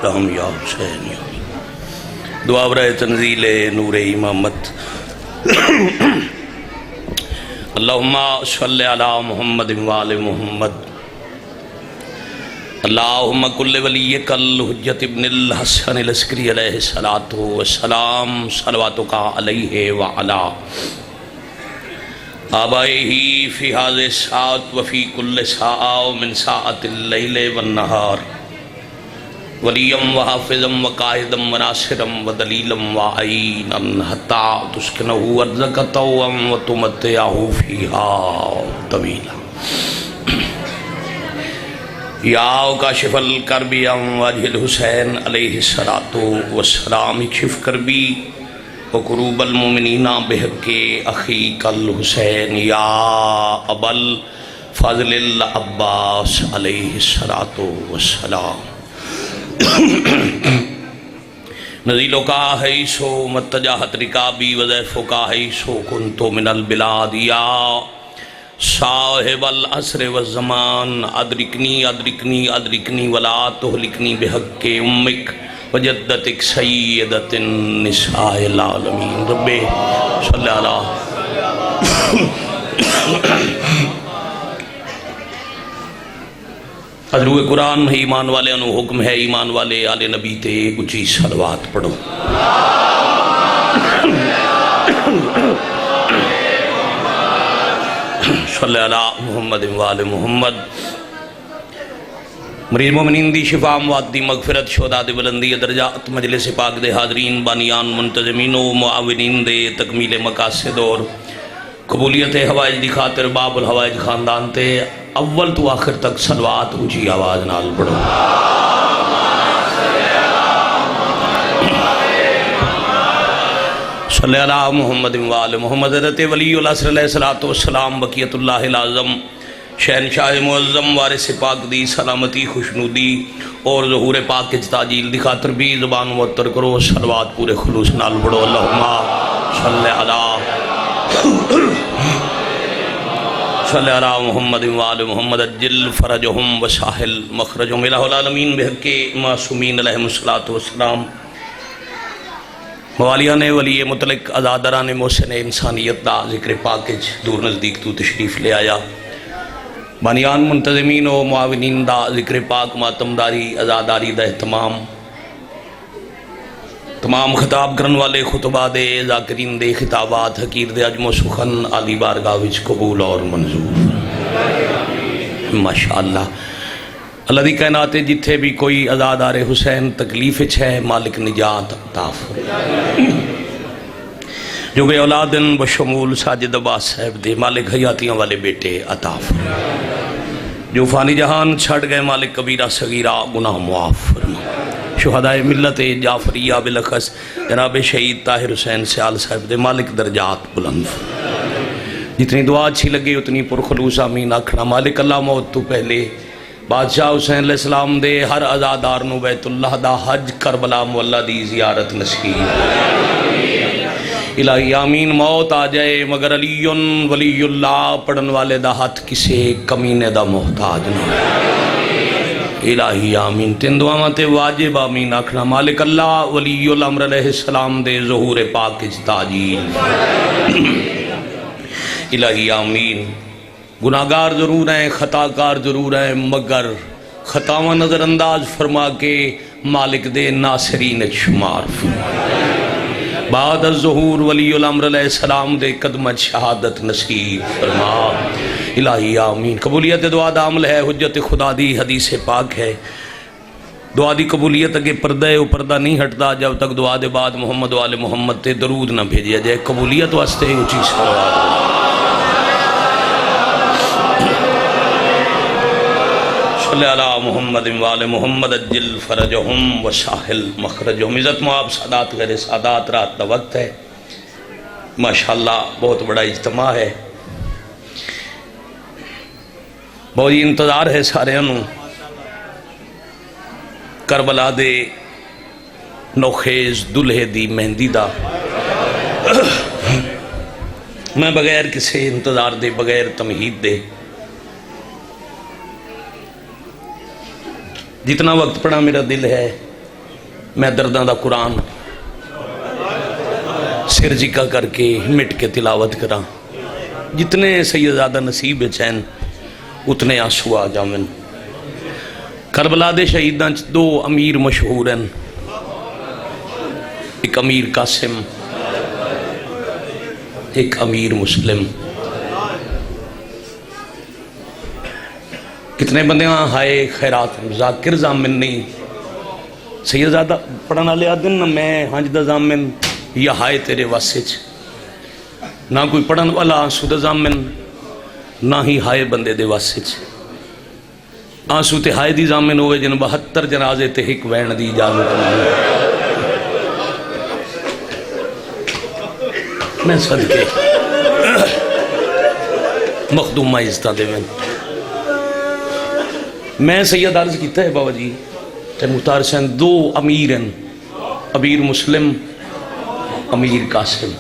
رحم یا حسین یا دعا برائے تنزیل نور امامت اللہم صلی علی محمد وآل محمد اللہم کل ولیک الحجت ابن الحسن العسکری علیہ السلام صلواتک علیہ وعلا آبائہ فی هذه الساعة وفی کل ساعة ومن ساعة اللیل والنہار ولیم وحافظم وقائدم وناصرم ودلیلم وعینا حتی تسکنہو ارضک طوعا وتمتعہ فیہا طویلا یا کاشف الکرب عن وجہ الحسین علیہ السلام اکشف کربی وقروب المؤمنین بحق اخیک الحسین یا ابا الفضل العباس علیہ السلام نزیلو کا حیثو متجاہت رکابی وضیفو کا حیثو کنتو من البلاد یا صاحب العصر والزمان ادرکنی ادرکنی ادرکنی ولا تہلکنی بحق امک وجدتک سیدت النساء العالمین رب صلی اللہ حضور قرآن ہے ایمان والے انہوں حکم ہے ایمان والے آل نبی تے اچھی صلوات پڑھو صلی اللہ محمد وآل محمد مریض مومنین دی شفا اموات دی مغفرت شہداء دی بلندی درجات مجلس پاک دے حاضرین بانیان منتظمین و معاونین دے تکمیل مقاصد اور قبولیت حوائج دی خاطر باب الحوائج خاندان تے اول تو آخر تک صلوات اونچی آواز نال پڑھو صلی اللہ محمد وآل محمد حضرت ولی العصر علیہ السلام بقیت اللہ العظم شہنشاہ معظم وارث پاک دی سلامتی خوشنودی اور ظہور پاک کی تاجیل دی خاطر بھی زبان معطر کرو صلوات پورے خلوص نال پڑھو اللہم صلی علی محمد وآل محمد اجل فرجہم وساحل مخرجہم الہ العالمین بحق معصومین علیہ السلام موالیان ولی مطلق ازادران محسن انسانیت دا ذکر پاکج دور نزدیک تو تشریف لے آیا بانیان منتظمین و معاونین دا ذکر پاک ماتمداری ازاداری دا اہتمام تمام خطاب کرن والے خطبہ دے ذاکرین دے خطابات حقیر دے عجم و سخن علی بارگاہ وچ قبول اور منظور ماشاءاللہ اللہ دی کائنات جتھے بھی کوئی ازادار حسین تکلیف ہے مالک نجات عطا فرمائے جو بے اولادن بشمول ساجد عباس صاحب دے مالک حیاتیاں والے بیٹے عطا فرمائے جو فانی جہان چھڑ گئے مالک کبیرہ صغیرہ گناہ معاف فرمائے شہدائے ملت جعفریہ بلخص جناب شہید طاہر حسین سیال صاحب دے مالک درجات بلند فرمائے جتنی دعا اچھی لگے اتنی پرخلوص آمین آکھنا مالک اللہ موت تو پہلے بادشاہ حسین علیہ السلام دے ہر ازادار نو بیت اللہ دا حج کربلا مولا دی زیارت نصیب الہی آمین موت آ جائے مگر علی ولی اللہ پڑھن والے دا ہاتھ کسے کمینے دا محتاج نہ الہی آمین تین دعاں تے واجب آمین آکھنا مالک اللہ ولی الامر علیہ السلام دے ظہور پاک کی تاجیل الہی آمین گناہگار ضرور ہیں خطاکار ضرور ہیں مگر خطاواں نظر انداز فرما کے مالک دے ناصرین شمار فرما بعد الظہور ولی الامر علیہ السلام دے قدمت شہادت نصیب فرما الہی آمین قبولیت دعا دا عمل ہے حجت خدا دی حدیث پاک ہے دعا دی قبولیت اگے پردہ ہے پردہ نہیں ہٹتا جب تک دعا دے بعد محمد وآل محمد تے درود نہ بھیجیا جائے قبولیت واسطے اونچی صلوات صلی اللہ محمد وآل محمد اجل فرجہم وساحل مخرجہم عزت معاب سادات غیر سادات رات دا وقت ہے ماشاءاللہ بہت بڑا اجتماع ہے بہت انتظار ہے سارے انہوں کربلا دے نوخیز دلہے دی مہندی دا میں بغیر کسی انتظار دے بغیر تمہید دے جتنا وقت پڑا میرا دل ہے میں درداں دا قرآن سر جکا کر کے مٹ کے تلاوت کرا، جتنے سیدزادہ نصیب چین اتنے آنسو آ جاون۔ کربلا دے شہیداں دو امیر مشہور ہیں، ایک امیر قاسم، ایک امیر مسلم۔ کتنے بندے ہائے خیرات ذاکر زامن نہیں، سیدزادہ پڑھنا لیا دن میں ہنج دا زامن یا ہائے تیرے واسے چ، نہ کوئی پڑھن والا آنسو دا زامن نہ ہی ہائے بندے دے واسے چ۔ آنسو تے ہائے دی زامن ہوئے جن 72 جنازے تے ہک وین دی اجازت نہیں۔ میں صدقے مخدومہ عزتہ دے میں سید عرض کیتا ہے بابا جی تے مختار حسین دو امیر ہیں، امیر مسلم، امیر قاسم۔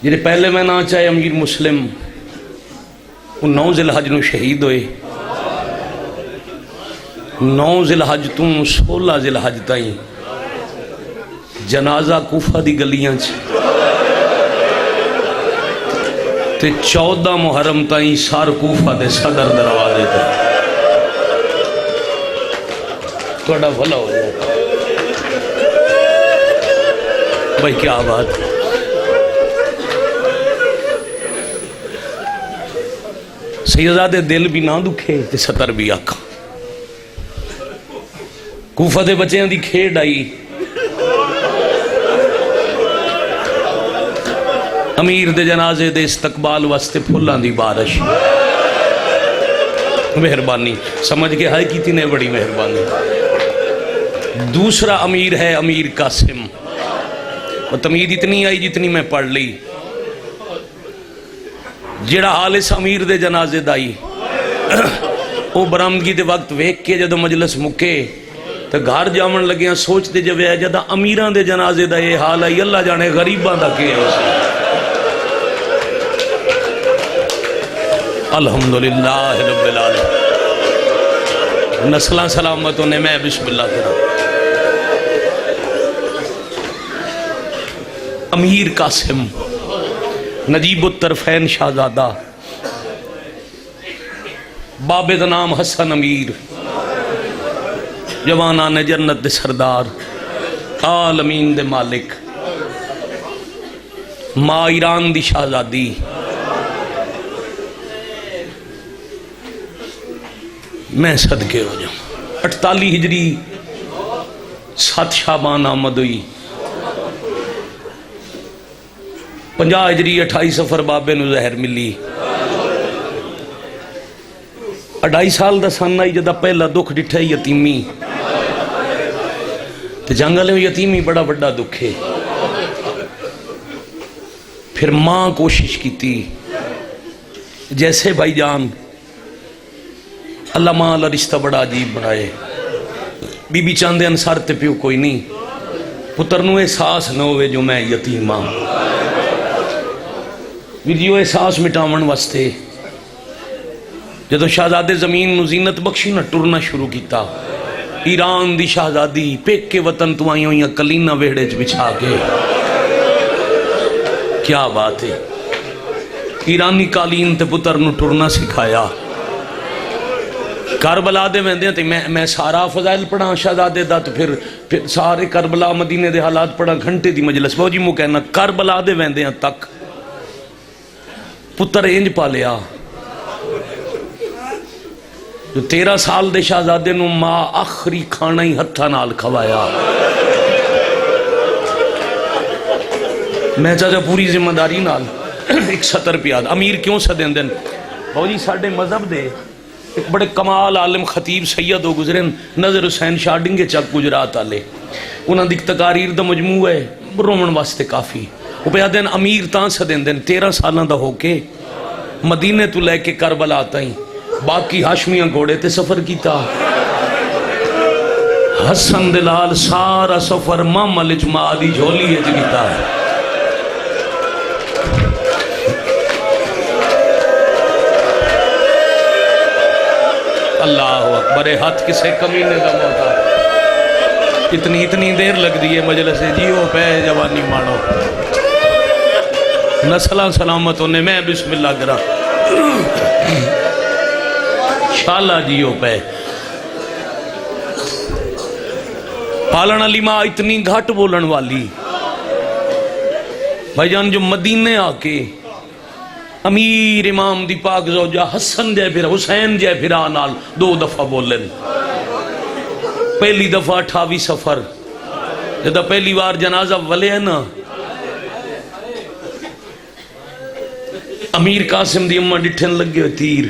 جنہیں پہلے میں نہ چاہے امیر مسلم 9 ذی الحج نو شہید ہوئے، 9 ذی الحج تو 16 ذی الحج تائیں جنازہ کوفہ دی گلیاں چ، تے 14 محرم تائیں سار کوفہ دے صدر دروازے تے۔ توڑا بھلا ہو جائے بھائی، کیا بات۔ سیدزادے دل بھی نہ دکھے تے ستر بھی آکھا، کوفہ دے بچیاں دی کھیڑ آئی، امیر دے جنازے دے استقبال واسطے پھلاں دی بارش۔ مہربانی سمجھ کے ہائے کیتی نے بڑی مہربانی۔ دوسرا امیر ہے امیر قاسم، وہ تمید اتنی آئی جتنی میں پڑھ لی۔ جڑا حال اس امیر دے جنازے دائی وہ برامدگی دے وقت ویک کے جدو مجلس مکے تو گھر جامن لگیاں سوچتے جو ہے جدہ امیران دے جنازے دا یہ حال آئی، اللہ جانے غریبان دا کے ہے۔ الحمدللہ رب العالمین، نسلہ سلامتوں نے میں بسم اللہ کرا۔ امیر قاسم نجیب الطرفین شہزادہ، بابے دا نام حسن امیر، جوانان جنت دے سردار، عالمین دے مالک، ماں ایران دی شہزادی، میں صدقے ہو جاؤں۔ 48 ہجری 7 شعبان آمد ہوئی، 50 ہجری 28 سفر بابے نو زہر ملی۔ 2.5 سال دا سن آئی جدہ پہلا دکھ ڈٹھا یتیمی، تو جنگلے یتیمی بڑا بڑا دکھے۔ پھر ماں کوشش کی تھی جیسے بھائی جان اللہ ماں اللہ رشتہ بڑا عجیب بنائے، بی بی چاندے انسار تے پیو کوئی نہیں، پتر نو احساس نہ ہوئے جو میں یتیم ماں، ویڈیو احساس مٹاون واسطے جدو شہزادے زمین نو زینت بخشی نہ ٹرنا شروع کیتا۔ ایران دی شہزادی پیک کے وطن تو آئی ہوئی کلینہ ویڑے چ بچھا کے، کیا بات ہے۔ ایرانی قالین تے پتر نو ٹرنا سکھایا۔ کربلا دے ویندے ہیں میں سارا فضائل پڑھا شہزادے دا، تو پھر سارے کربلا مدینے دے حالات پڑھا، گھنٹے دی مجلس بہو جی مو کہنا کربلا دے ویندے ہیں تک پتر انج پا لیا جو 13 سال دے شہزادے نو ماں آخری کھانا ہی ہتھا نال کھوایا۔ میں چاہتا پوری ذمہ داری نال ایک 70 پیاد امیر کیوں سدین دن بہو جی ساڑھے مذہب دے ایک بڑے کمال عالم خطیب سید ہو گزرین نظر حسین شاہ ڈنگے چک گجرات آلے، انہاں دی تقاریر دا مجموع ہے رومن واسطے کافی۔ وہ پہ دن امیر تاں سدین دن 13 سالہ دا ہو کے مدینے تو لے کے کربلا آتا ہی، باقی ہاشمیاں گھوڑے تے سفر کیتا۔ حسن دلال سارا سفر ماما لجمع دی جھولی ہے جگیتا ہے۔ اللہ اکبر، ہاتھ کسے کمینے دا موتا ہے۔ اتنی دیر لگ دی ہے مجلس جیو پہ جوانی مانو نسلہ سلامت ہونے میں بسم اللہ کرا شالہ جیو پہ پالن علی ماں اتنی گھٹ بولن والی بھائی جان جو مدینے آکے امیر امام دی پاک زوجہ حسن جے پھر حسین جے پھر آنال 2 دفعہ بولن پہلی دفعہ 28 سفر جدہ پہلی بار جنازہ ولے ہے نا امیر قاسم دی امہ ڈٹھن لگے تیر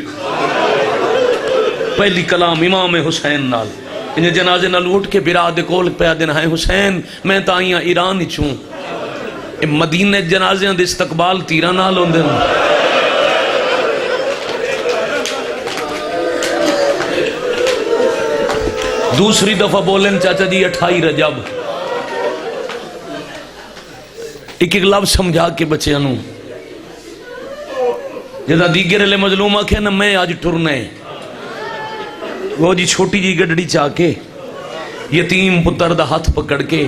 پہلی کلام امام حسین نال انہیں جنازے نال اٹھ کے برا دے کول پہ دینا ہے حسین میں تائیاں ایران ہی چوں مدینہ جنازے دے استقبال تیرہ نال ہوں دے دوسری دفعہ بولیں چاچا جی 28 رجب ایک لفظ سمجھا کے بچے انہوں جیسا دیگر لے مظلوم آکھے نا میں آج ٹرنے وہ جی چھوٹی جی گڈڑی چاہ کے یتیم پتر دا ہاتھ پکڑ کے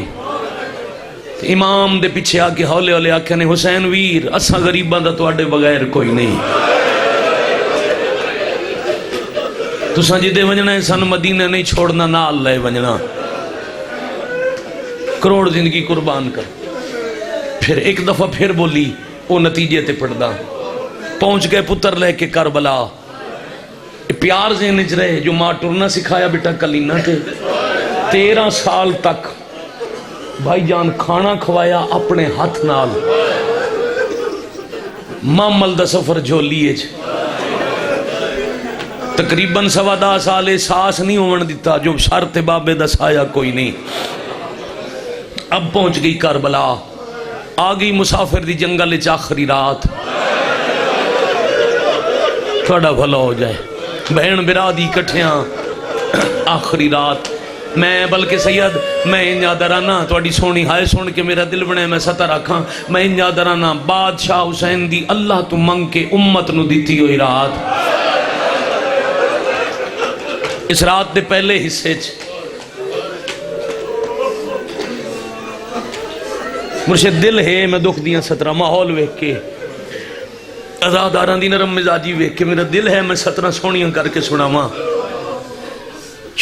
امام دے پیچھے آکے ہولے ہولے آکھے نے حسین ویر اساں غریباں دا تواڈے بغیر کوئی نہیں تساں جی دے ونجنا ہے سن مدینہ نہیں چھوڑنا نال لے ونجنا کروڑ زندگی قربان کر پھر ایک دفعہ پھر بولی وہ نتیجے تے پڑھدا پہنچ گئے پتر لے کے کربلا پیار سے نچ رہے جو ماں ٹرنا سکھایا بیٹا کلینا کے 13 سال تک بھائی جان کھانا کھوایا اپنے ہاتھ نال مامل دا سفر جھولیے تقریباً 10 سال ساس نہیں ہون دیتا جو سر تے بابے دا سایہ کوئی نہیں اب پہنچ گئی کربلا آگئی مسافر دی جنگل آخری رات تھوڑا بھلا ہو جائے بہن برادی کٹھیاں آخری رات میں بلکہ سید میں انجا درانا توڑی سونی ہائے سون کے میرا دل بنے میں ستر رکھاں میں انجا درانا بادشاہ حسین دی اللہ تو منگ کے امت نو دیتی ہوئی رات اس رات دے پہلے حصے مجھے دل ہے میں دکھ دیاں 17 ماحول ویک کے ازاداران دی نرم مزاجی ویک کے میرا دل ہے میں 17 سونیاں کر کے سنا ماں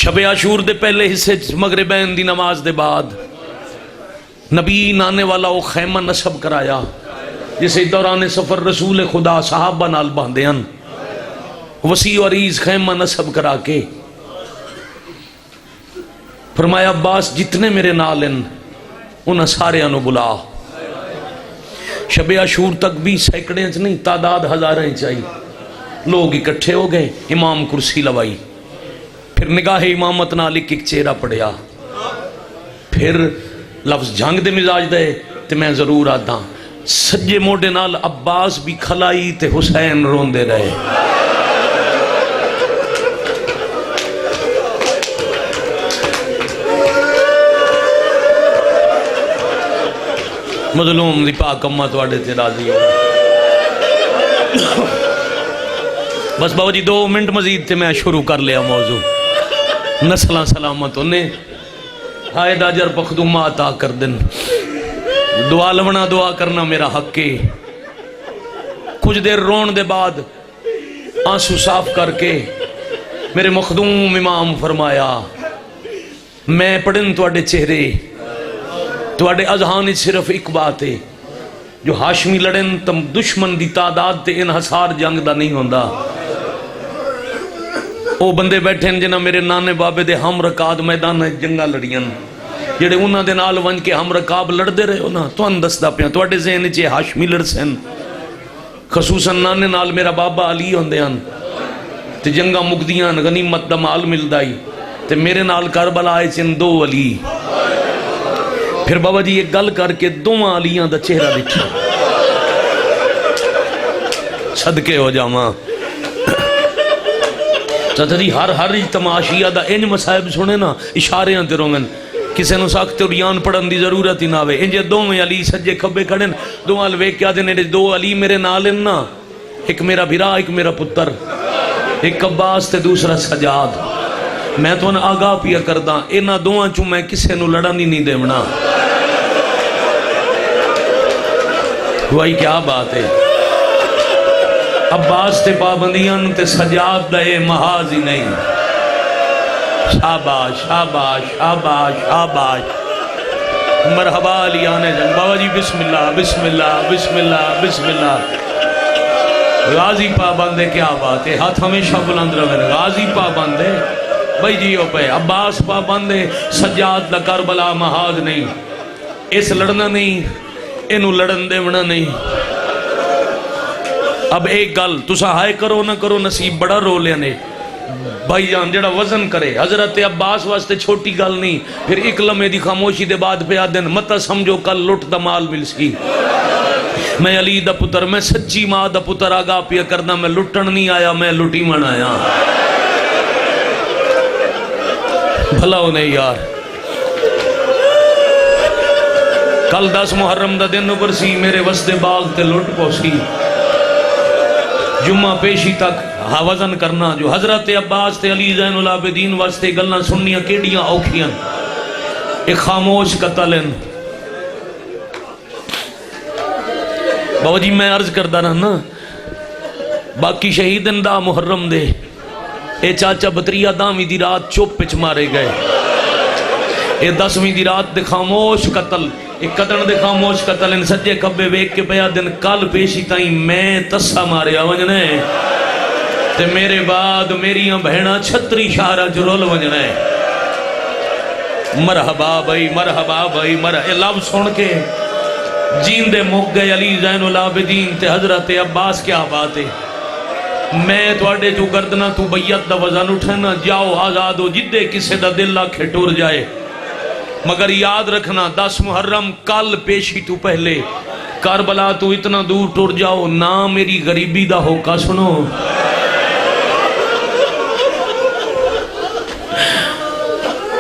شب عاشور دے پہلے حصے مغربین دی نماز دے بعد نبی نانے والا وہ خیمہ نصب کرایا جسے دوران سفر رسول خدا صحابہ نال باندھیاں وسیع و عریض خیمہ نصب کرا کے فرمایا عباس جتنے میرے نالن انہاں سارے انہوں بلا شب عاشور تک بھی سینکڑے نہیں تعداد ہزاریں چاہیے لوگ اکٹھے ہو گئے امام کرسی لوائی پھر نگاہ امامت نال ایک چہرہ پڑیا پھر لفظ جھنگ دے مزاج دے تے میں ضرور آتا سجے موڈے نال عباس بھی کھلائی تے حسین رون دے رہے مظلوم دی پاک امہ توڑے تے راضی ہو بس بابا جی 2 منٹ مزید تے میں شروع کر لیا موضوع نسلہ سلامت انہیں حائد آجر پخدومہ عطا کر دن دعا لونا دعا کرنا میرا حق کے کچھ دیر رون دے بعد آنسو صاف کر کے میرے مخدوم امام فرمایا میں پڑھن توڑے چہرے توڑے اذہان صرف ایک بات ہے جو ہاشمی لڑن تم دشمن دی تعداد تے انحصار جنگ دا نہیں ہوندہ او بندے بیٹھے ہیں جنہ میرے نانے بابے دے ہم رکاد میدان جنگا لڑیاں جڑے انہاں دے نال ونج کے ہم رکاب لڑ دے رہے ہو نا تو اندس دا پیاں توڑے ذہن چے ہاشمی لڑ سن خصوصاً نانے نال میرا بابا علی ہوندے ہیں تے جنگا مقدیاں غنیمت دا مال مل دائی تے میرے نال کربلا آئے چن 2 علی پھر بابا جی ایک گل کر کے 2 علیاں دا چہرہ دیکھا صدقے ہو جاواں چاچا جی ہر تماشیہ دا انج مسائب سنے نا اشاریاں تے رونگن کسے نو ساکتے اوریان پڑھن دی ضرورت ہی نہ ہوئے انجے 2 علی سجے کھبے کھڑن 2 الوے کیا دینے 2 علی میرے نالن نا ایک میرا بھرا ایک میرا پتر ایک عباس تے دوسرا سجاد میں تو آگاہ پیا کردہ انہاں دوہاں چوں میں کسے نو لڑن ہی نہیں دیونا. وہی کیا بات ہے. عباس تے پابندیاں تے سجاد دے محاذ ہی نہیں. شاباش شاباش شاباش شاباش. مرحبا لیانے جنگ. بابا جی بسم اللہ بسم اللہ بسم اللہ بسم اللہ. غازی پابندے کیا بات ہے. ہاتھ ہمیشہ بلند رہے. غازی پابندے بھائی جیو پہ. عباس پابندے سجاد دا کربلا محاذ نہیں. اس لڑنا نہیں انہوں لڑن دیونا نہیں. اب ایک گل تسا ہائے کرو نہ کرو نصیب بڑا رو لینے. بھائی جان جڑا وزن کرے حضرت عباس واسطے چھوٹی گل نہیں. پھر ایک لمحے دی خاموشی دے بعد پہ آدن متا سمجھو کل لٹ دا مال مل سی. میں علی دا پتر میں سچی ماں دا پتر آگاہ پیا کرنا. میں لٹن نہیں آیا میں لٹی من آیا. بھلا ہونے یار. کل 10 محرم دا دن اوپر سی میرے وستے باغ تے لٹ پوسی. جمعہ پیشی تک وزن کرنا جو حضرت عباس تے علی زین العابدین واسطے گلنا سننیاں کیڑیاں اوکھیاں. ایک خاموش قتل ہیں. بابا جی میں عرض کردہ رہنا باقی شہیدن دا محرم دے اے چاچا بطریہ دامی دی رات چوپ پچ مارے گئے. اے 10ویں دی رات دے خاموش قتل. ایک قدر دے خاموش قتل ان سجے کبے ویک کے پیا دن کل پیشی تائیں میں تسا مارے آونجنے تے میرے بعد میریاں بہنہ چھتری شہرہ جرول ونجنے. مرحبا بھائی مرحبا بھائی مرحبا. لب سن کے جیندے مک گئے علی زین العابدین تے حضرت عباس کیا بات ہے. میں توڑے جو گردنا تو بیعت دا وزن اٹھنا جاؤ آزاد ہو جدے کسے دا دل آکھے ٹور جائے. مگر یاد رکھنا 10 محرم کل پیشی تو پہلے کربلا تو اتنا دور ٹور جاؤ نہ میری غریبی دا ہوکا سنو.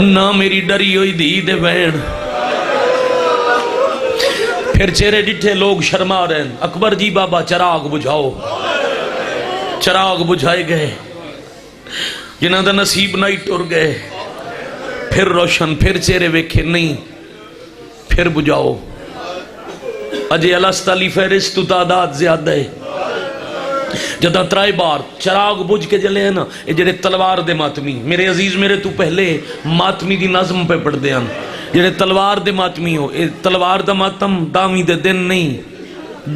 نہ میری ڈری ہوئی دی دے بہن. پھر چہرے ڈٹھے لوگ شرما رہے ہیں. اکبر جی بابا چراغ بجھاؤ. چراغ بجھائے گئے جنہاں دا نصیب نہیں ٹر گئے. پھر روشن پھر چہرے ویکھے نہیں پھر بجھاؤ. اجے الاسطالی فہرست تو تعداد زیادہ ہے. جدہ 3 بار چراغ بجھ کے جلے ہیں نا یہ جڑے تلوار دے ماتمی میرے عزیز میرے تو پہلے ماتمی دی نظم پہ پڑھ دے ہیں. جڑے تلوار دے ماتمی ہو تلوار دا ماتم دامی دے دن نہیں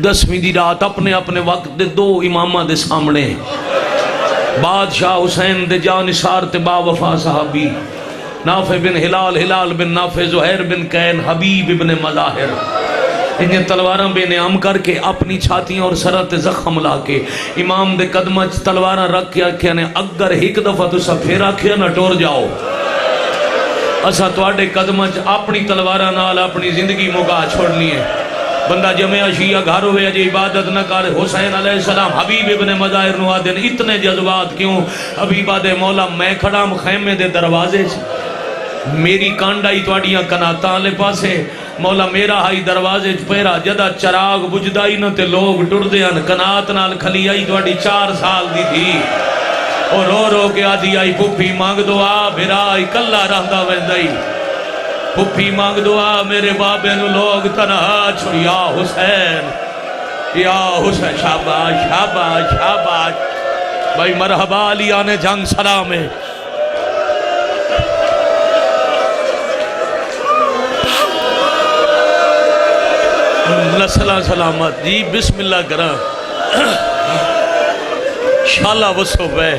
10ویں دی رات اپنے اپنے وقت دے 2 امامہ دے سامنے. بادشاہ حسین دے جانثار تے با وفا صحابی نافع بن ہلال ہلال بن نافع زہیر بن کین حبیب ابن مظاہر. انہیں تلواراں بے نعم کر کے اپنی چھاتیاں اور سرت زخم لا کے امام دے قدمہ تلواراں رکھ کے آکھیا نے اگر ایک دفعہ تو سب پھر آکھیا نہ ٹور جاؤ. اسا توڑے قدمہ اپنی تلواراں نال اپنی زندگی مگا چھوڑنی ہے. بندہ جمعہ شیعہ گھر ہوئے جے عبادت نہ کر. حسین علیہ السلام حبیب ابن مظاہر نو آدن اتنے جذبات کیوں. حبیبہ دے مولا میں کھڑام خیمے دے دروازے میری کانڈائی توڑیاں کناتاں لے پاسے مولا میرا ہائی دروازے پیرا جدہ چراغ بجدائی نہ تے لوگ ٹر دیاں کنات نال کھلی آئی توڑی 4 سال دی تھی. اور رو رو کے آدھی آئی پھپھی مانگ دعا بھرائی کلہ رہندا ویندائی. پھپھی مانگ دعا میرے بابے نو لوگ تنہا چھوڑ یا حسین شاباش شاباش شاباش. بھائی مرحبا علی آنے جنگ سلام ہے. نسلہ سلامت جی بسم اللہ کرا شالہ وصف ہے.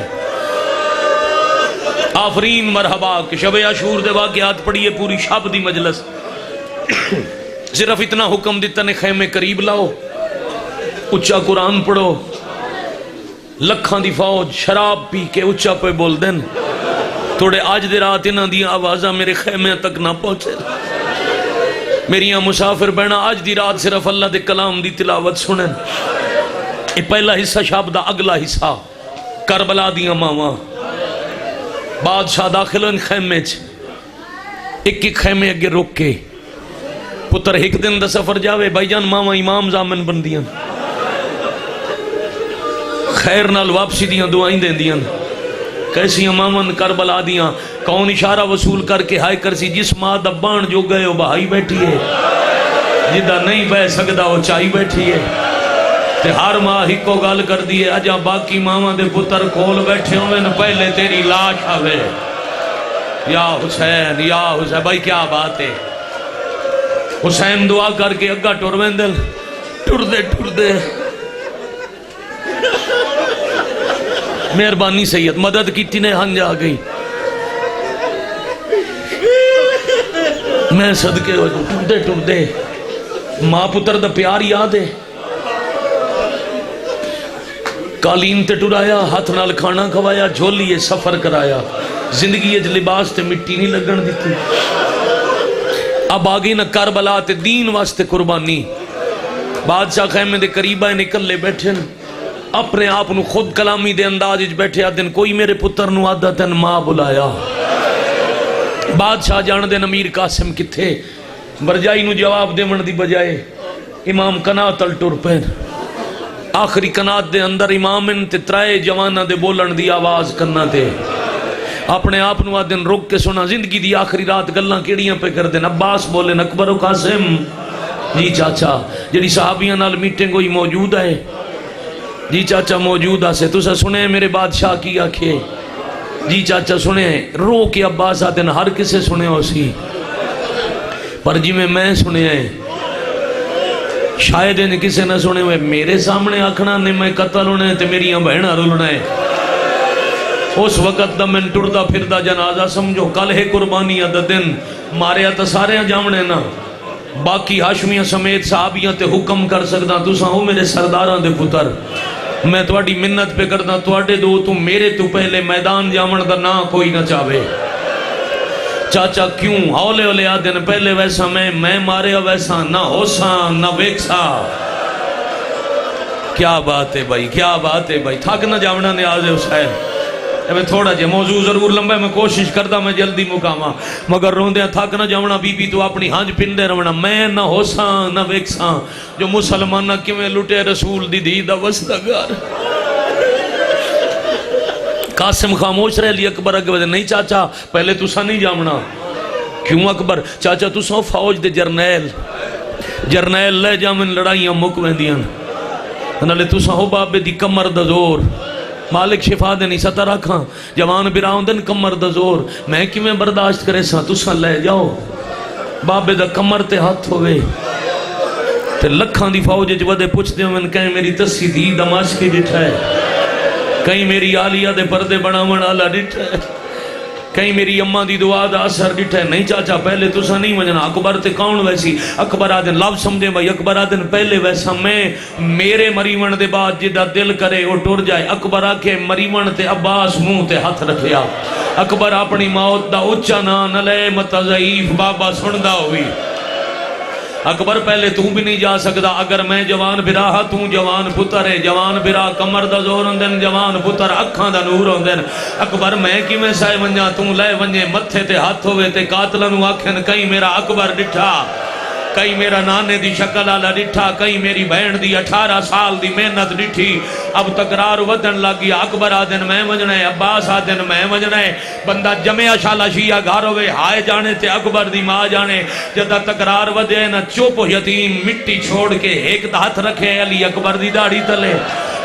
آفرین مرحبا کہ شب عاشور دے واقعات پڑھیے پوری شب دی مجلس. صرف اتنا حکم دیتا نے خیمے قریب لاؤ اچھا قرآن پڑھو. لکھاں دی فوج شراب پی کے اچھا پہ بول دیں توڑے آج دے رات انہاں دی آوازہ میرے خیمے تک نہ پہنچے. میریاں مسافر بہنا آج دی رات صرف اللہ دے کلام دی تلاوت سنیں. یہ پہلا حصہ شاب دا اگلا حصہ کربلا دیاں ماما. بادشاہ داخل ان خیمے ایک خیمے اگے روک کے پتر ایک دن دا سفر جاوے بھائی جان ماما امام زامن بن دیاں خیر نال واپسی دیاں دعائیں دیں دیاں. کیسی امامن کربلا دیاں کون اشارہ وصول کر کے ہائے کرسی جس ماں دا بان جو گئے وہ بہائی بیٹھی ہے، جدہ نہیں بہ سکدا وہ چائی بیٹھی ہے، تے ہر ماں ہی کو گل کر دیئے اجا باقی ماما دے پتر کھول بیٹھے ہوئے نہ پہلے تیری لاش آوے۔ یا حسین بھائی کیا بات ہے۔ حسین دعا کر کے اگا ٹورویندل ٹر دے مہربانی سید مدد کی تینے ہنج آ گئی، میں صدقے ہو جاؤں ٹر دے ماں پتر دا پیار یاد ہے۔ قالین تے ٹرایا، ہاتھ نال کھانا کھوایا، جھولیے سفر کرایا، زندگی اج لباس تے مٹی نہیں لگن دیتی۔ اب آگئی نہ کربلا تے دین واسطے قربانی۔ بادشاہ خیمے دے قریبہ نکلے بیٹھے اپنے آپ نو خود کلامی دے انداز بیٹھے آدن کوئی میرے پتر نو آدھا تن ماں بلایا۔ بادشاہ جان دے امیر قاسم کتھے، برجائی نو جواب دے من دی بجائے امام قنات الٹر پین۔ آخری قنات دے اندر امام ان تے ترائے جوانہ دے بولن دی آواز کرنا دے اپنے آپ نو آدن رک کے سنا زندگی دی آخری رات گلنا کیڑیاں پہ کر دیں۔ عباس بولے اکبر و قاسم جی چاچا جڑی صحابیاں نال میٹنگ ہوئی موجود ہے جی چاچا موجود آسے تُسا سنے میرے بادشاہ کی آکھے جی چاچا سنے رو کے عباس آدن ہر کسے سنے ہو سی پر جی میں سنے ہیں شاید انہیں کسے نہ سنے ہوئے میرے سامنے آکھنا نے میں قتل ہونے تے میری بہنہ رولنا ہے۔ اس وقت دا میں ٹردہ پھردہ جنازہ سمجھو کل ہے قربانی دا دن ماریا تا سارے جامنے نا باقی ہاشمیاں سمیت صحابیاں تے حکم کر سکتا تو ہو میرے سرداراں دے پتر میں تواڈی منت پہ کردا تواڈے دو تو میرے تو پہلے میدان جامن دا نا کوئی نہ چاہے۔ چاچا کیوں ہولے ہولے آدن پہلے ویسا میں ماریا ویسا نہ ہوسا نہ ویکسا۔ کیا بات ہے بھائی کیا بات ہے بھائی تھک نہ جامنا نے آزے حسین میں تھوڑا جے موضوع ضرور لمبا ہے میں کوشش کرتا میں جلدی مقاما مگر روندے تھک نہ جامنا بی بی تو اپنی ہانج پندے رونا میں نہ ہوساں نہ ویکساں جو مسلمانہ کیویں لٹے رسول دی دی دا وسطگار۔ قاسم خاموش رہ لی اکبر اگے نہیں چاچا پہلے تسا نہیں جامنا۔ کیوں اکبر چاچا تسا فوج دے جرنیل لے جامن لڑائیاں مک ویندیاں نالے تسا ہو بابے دی کمر دا زور مالک شفا دے نہیں ستا رکھاں جوان براؤں دن کمر دا زور میں کیویں برداشت کرے سا تسا لے جاؤ بابے دا کمر تے ہاتھ ہوئے تے لکھاں دی فوج جودے پوچھ دے من کہیں میری تسی دی دماشقی ڈٹھا ہے کہیں میری آلیہ دے پردے بڑا منالا ڈٹھا ہے کہیں میری اماں دی دعا دا اثر ڈٹھا ہے نہیں چاچا پہلے تسا نہیں مجھنا اکبر تے کون ویسی اکبر آدن لفظ سمجھیں بھائی اکبر آدن پہلے ویسا میں میرے مریون دے بعد جدہ دل کرے وہ ٹر جائے اکبر آکے مریون تے عباس منہ تے ہاتھ رکھیا اکبر اپنی موت دا اچھا نہ لے مت ضعیف بابا سندہ ہوئی اکبر پہلے تو بھی نہیں جا سکتا اگر میں جوان برا ہاں تو جوان پتر ہے جوان برا کمر دا زور ہوندن جوان پتر اکھاں دا نور ہوندن اکبر میں کی میں سائے ونجا تو لے ونجے متھے تے ہاتھ ہوئے تے قاتلنو آکھن کہیں میرا اکبر ڈٹھا کئی میرا نانے دی شکل آلہ ڈٹھا کئی میری بہن دی 18 سال دی محنت ڈٹھی اب تقرار ودن لگی اکبر آدن میں وجنا ہے عباس آدن میں وجنا ہے بندہ جمعہ شالہ شیعہ گھر ہوئے ہائے جانے تے اکبر دی ماں جانے جدہ تقرار ودے نہ چوپ یتیم مٹی چھوڑ کے ایک ہاتھ رکھے علی اکبر دی داڑھی تلے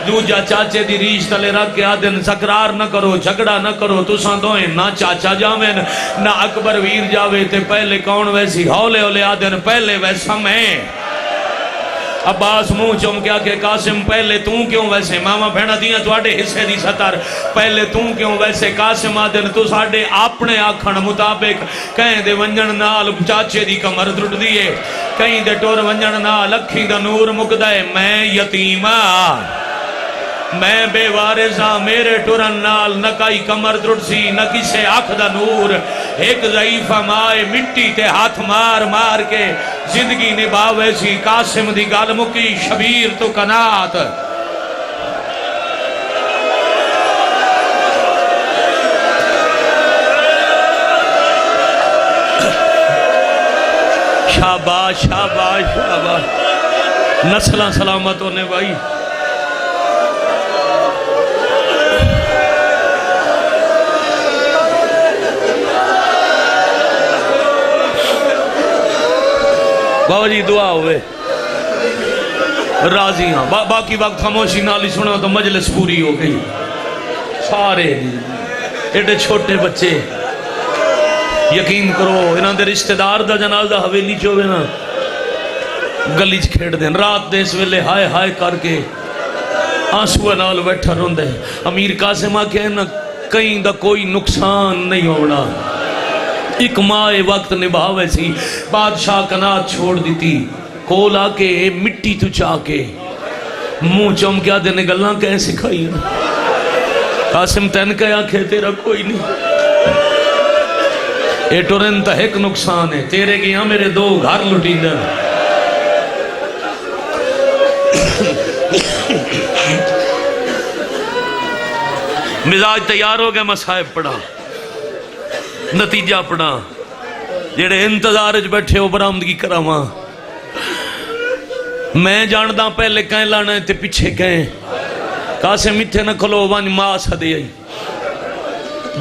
دوجا چاچے دی ریش تلے رکھ کے آدن سکرار نہ کرو جھگڑا نہ کرو تو ساندوئیں نہ چاچا جاویں نہ اکبر ویر جاوے تے پہلے کون ویسی ہولے ہولے آدن پہلے ویسا میں عباس منہ چم کیا کہ قاسم پہلے تو کیوں ویسے ماما بھیڑا دیاں تو آڑے حصے دی ستر پہلے تو کیوں ویسے قاسم آدن تو ساڑے اپنے آکھن مطابق کہیں دے ونجن نال چاچے دی کمر درٹ دیئے کہیں دے ٹور ونجن نال اکھی دا نور مقدائے میں یتیمہ میں بے وارثا میرے ٹرن نال نہ کئی کمر درٹ سی نہ کسے آنکھ دا نور ایک ضعیفہ مائے مٹی تے ہاتھ مار مار کے زندگی نباوے سی قاسم دی گال مکی شبیر تو کنات شاباش شاباش شاباش نسلہ سلامت ہونے بھائی بابا جی دعا ہوئے راضی ہاں باقی وقت خاموشی نال ہی سنا تو مجلس پوری ہو گئی سارے ایڈے چھوٹے بچے یقین کرو انہاں دے رشتہ دار دا جنازہ حویلی چوے نا گلی چ کھیڑ دیں رات دے اس ویلے ہائے ہائے کر کے آنسو نال بیٹھا روندے امیر قاسم آکھے نا کہیں دا کوئی نقصان نہیں ہونا ایک ماں وقت نبھاوے سی بادشاہ کنات چھوڑ دیتی کول آ کے مٹی تو چاہ کے منہ چوم کیا دینے گلاں کہیں سکھائی قاسم تین کہا کہ تیرا کوئی نہیں اے ٹورن تا ایک نقصان ہے تیرے گیا میرے دو گھر لٹی دن مزاج تیار ہو گیا مصائب پڑھا نتیجہ پڑھا جڑے انتظار وچ بیٹھے ہو برآمدگی کراواں میں جانداں پہلے کہیں لانا تے پیچھے کہیں قاسم اتھے نہ کھلو وان ماں سدے آئی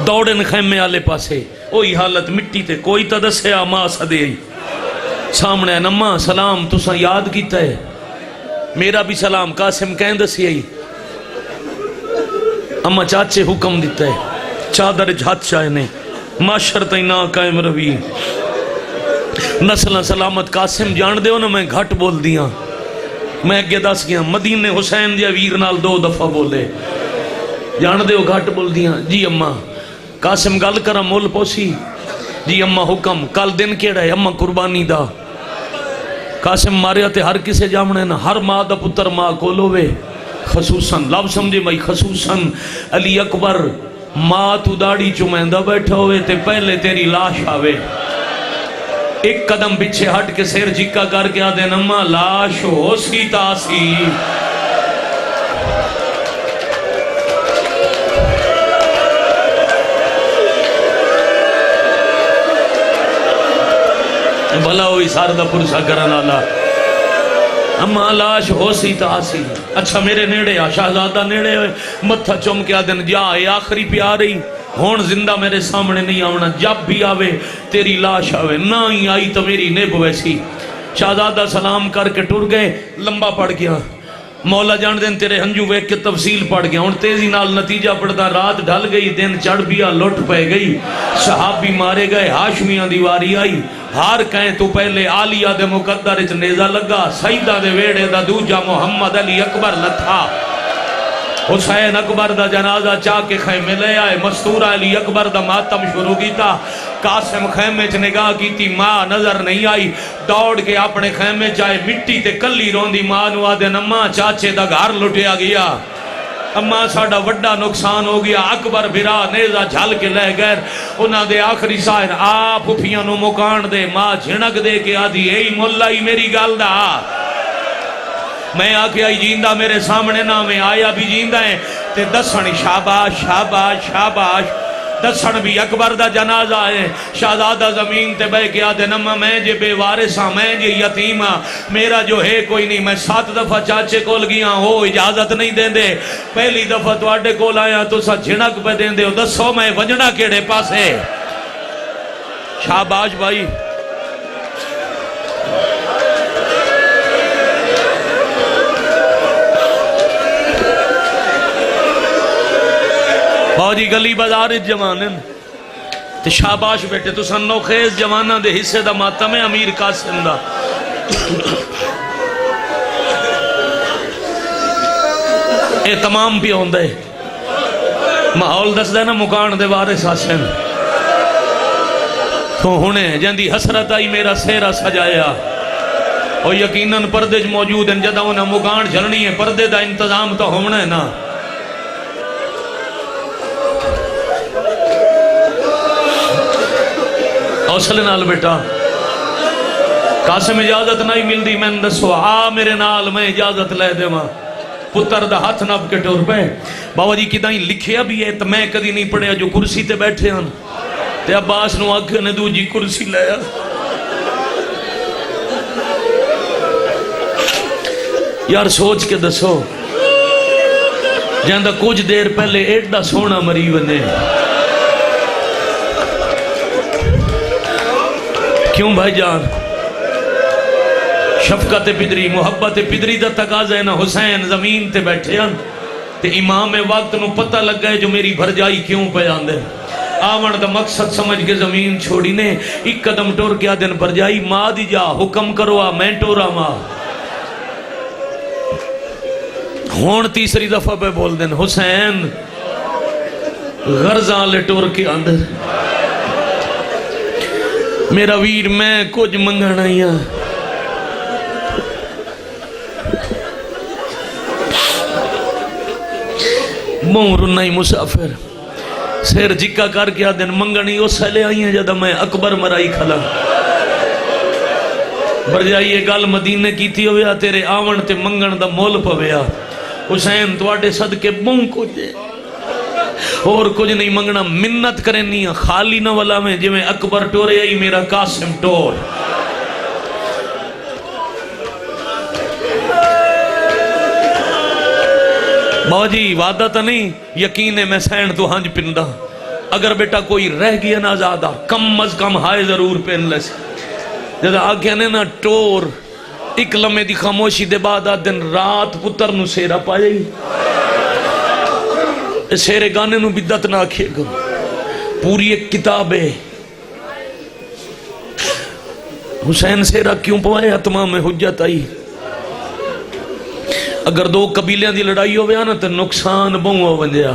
دوڑن خیمے آلے پاسے اوہی حالت مٹی تے کوئی تا دسیا ماں سدے آئی سامنے نماں سلام تساں یاد کیتا ہے میرا بھی سلام قاسم کہیں دسی آئی اما چاچے حکم دیتا ہے چادر جھات چاہنے معاشر تینا قائم روی نسل سلامت قاسم جان دے ہو نا میں گھٹ بول دیا میں اگے دس گیا مدینے حسین دیا ویر نال 2 دفعہ بولے جان دے ہو گھٹ بول دیا جی اماں قاسم گل کرا مول پوسی جی اماں حکم کل دن کیڑا ہے اماں قربانی دا قاسم ماریا تے ہر کسے جامنے نا ہر ماں دا پتر ماں کولوے خصوصاً لب سمجھے بھائی خصوصاً علی اکبر ماں تو داڑی چمیندہ بیٹھا ہوئے تے پہلے تیری لاش آوے ایک قدم پیچھے ہٹ کے سیر جھکا کر کے آدھے نماں لاش ہو سی تاسی بھلا ہوئی ساردہ پرسا کرن آلہ اما لاش ہو سی تاسی اچھا میرے نیڑے آ شہزادہ نیڑے ہوئے متھا چوم کے آدھن جا اے آخری پہ آ رہی ہون زندہ میرے سامنے نہیں آونا جب بھی آوے تیری لاش آوے نہ ہی آئی تو میری نیب ویسی شہزادہ سلام کر کے ٹر گئے لمبا پڑ گیا مولا جان دین تیرے ہنجو ویک کے تفصیل پڑ گیا ہون تیزی نال نتیجہ پڑتا رات ڈھل گئی دن چڑھ بیا لٹ پہ گئی صحابی مارے گئے ہاشمیاں دیواری آئی ہار کہیں تو پہلے آلیہ دے مقدر اچ نیزہ لگا سیدہ دے ویڑے دا دوجہ محمد علی اکبر لتھا حسین اکبر دا جنازہ چاہ کے خیمے لے آئے مستورہ علی اکبر دا ماتم شروع کیتا قاسم خیمے چ نگاہ کیتی ماں نظر نہیں آئی دوڑ کے اپنے خیمے چاہے مٹی تے کلی روندی ماں نو آدھے نماں چاچے دا گھر لٹیا گیا اماں ساڑا وڈا نقصان ہو گیا اکبر بھرا نیزہ جھل کے لے گئر انہاں دے آخری سائر آپ پھیاں نو مکان دے ماں جھنک دے کے آدھی اے مولا ہی میری گال دا میں آکے آئی جیندہ میرے سامنے نامے آیا بھی جیندہ ہیں تے دسن شاباش شاباش شاباش دسن بھی اکبر دا جنازہ ہے شہزادہ زمین تے بے کے آدھے نمہ میں جے بے وارثاں میں جے یتیمہ میرا جو ہے کوئی نہیں میں 7 دفعہ چاچے کول گیا ہو اجازت نہیں دیں دے پہلی دفعہ تو آڈے کول آیا تو سا جھنک پہ دیں دے دسو میں وجنہ کیڑے پاس ہے شاباش بھائی باجی گلی بازار جوانن تے شاباش بیٹے تو سنو خیز جوانہ دے حصے دا ماتم ہے امیر قاسم دا اے تمام بھی ہوندے محول دس دے نا مکان دے وارث حسن تو ہونے جندی حسرت آئی میرا سیرہ سجایا اور یقیناً پردے موجود ہیں جدہ انہیں مکان جھلنی ہے پردے دا انتظام تو ہونا ہے نا حوصلے نال بیٹا قاسم اجازت نہیں ملدی میں دسو آ میرے نال میں اجازت لے دے ماں پتر دا ہاتھ نب کے ٹور پہ بابا جی کدائیں لکھیا بھی ہے تو میں کدی نہیں پڑھیا جو کرسی تے بیٹھے ہیں تے عباس نو آگے نے دو جی کرسی لیا یار سوچ کے دسو جاندہ کچھ دیر پہلے ایڈا سونا مری بنے کیوں بھائی جان شفقت پدری محبت پدری دا تقاضا ہے نا حسین زمین تے بیٹھے ہیں تے امام وقت نو پتہ لگ گئے جو میری بھرجائی کیوں پہ آندے آمن دا مقصد سمجھ کے زمین چھوڑی نے ایک قدم ٹور کیا دن بھرجائی ماں دی جا حکم کرو میں ٹورا ماں ہون تیسری دفعہ پہ بول دیں حسین غرزاں لے ٹور کے اندر میرا ویر میں کچھ منگنا ہی موں رنائی مسافر سیر جکا کر کے دن منگنی اس لے آئی ہیں جدہ میں اکبر مرائی کھلا برجائیے گال مدینہ کی تھی ہویا تیرے آون تے منگن دا مول پویا حسین تواڈے صدقے موں کچھ اور کچھ نہیں منگنا منت کرنی خالی نہ والا میں جو میں اکبر ٹورے آئی میرا قاسم ٹور بابا جی وعدہ تا نہیں یقین ہے میں سین تو ہنج پندہ اگر بیٹا کوئی رہ گیا نا زیادہ کم از کم ہائے ضرور پہن لے سے جدہ آگیا نے نا ٹور ایک لمحے دی خاموشی دے بعد دن رات پتر نو سیرہ پائی سیرے گانے نو بدت نہ کھے گا پوری ایک کتاب ہے حسین سیرہ کیوں پوائے اتمام حجت آئی اگر دو قبیلیاں دی لڑائی ہو گیا نا تو نقصان بہوں ہو بنجیا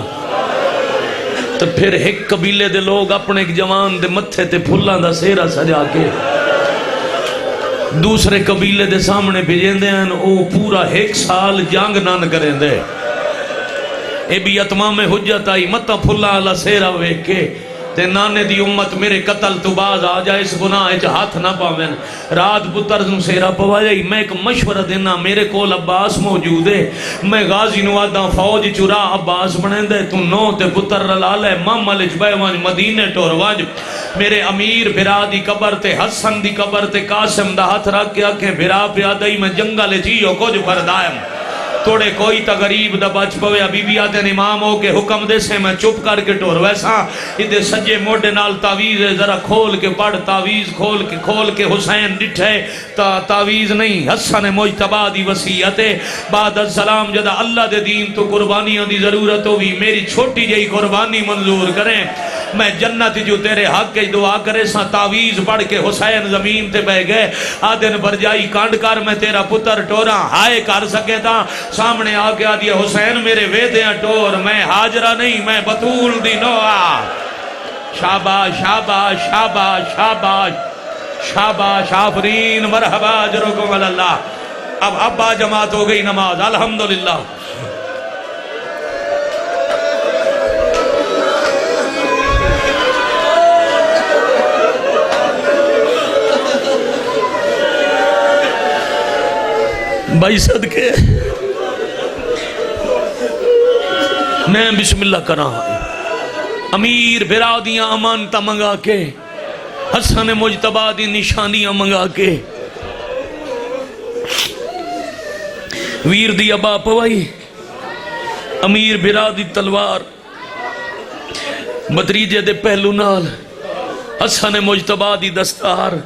تو پھر ایک قبیلے دے لوگ اپنے ایک جوان دے متھے تے پھلاں دا سیرہ سجا کے دوسرے قبیلے دے سامنے بھیجیں دے ہیں او پورا ایک سال جنگ نہ کریں دے اے بھی اتمام حجت آئی متہ پھلا اللہ سیرہ ویک کے تے نانے دی امت میرے قتل تو باز آ جائے اس گناہ اچھ ہاتھ نہ پاویں رات پتر نو سیرہ پوا جائی میں ایک مشورہ دینا میرے کول عباس موجود ہے میں غازی نو آدھا فوج چرا عباس بنے دے تو نو تے پتر رلال ہے مام ملچ بے وانج مدینے ٹور وانج میرے امیر بھرا دی قبر تے حسن دی قبر تے قاسم دا ہاتھ رکھ کے آکھیں بھرا پہ آدھائی میں جنگل جیو کچھ بردائم توڑے کوئی تا غریب دا بچ پوے بی بی آدھے امام ہو کے حکم دے سے میں چپ کر کے ٹور ویسا ادھے سجے موڈے نال تعویز ذرا کھول کے پڑھ تعویز کھول کے حسین ڈٹھے تعویز نہیں حسن مجتبہ دی وسیعت بعد السلام جدہ اللہ دے دین تو قربانیاں دی ضرورت ہوئی میری چھوٹی جئی قربانی منظور کریں میں جنت جو تیرے حق کے دعا کرے سا تعویز پڑھ کے حسین زمین تے بہ گئے آدھن برجائی کانڈ کر میں تیرا پتر ٹورا ہائے کر سکے تھا سامنے آگیا دیا حسین میرے ویدیاں ٹور میں حاجرہ نہیں میں بطول دی نوعا شاباش شاباش شاباش شاباش شاباش آفرین مرحبا جرکم اللہ اب ابا جماعت ہو گئی نماز الحمدللہ بھائی صدقے میں بسم اللہ کرا امیر برادیاں امانتا منگا کے حسن مجتبہ دی نشانیاں منگا کے ویر دی ابا پوائی امیر برادی تلوار بتریجے دے پہلو نال حسن مجتبہ دی دستار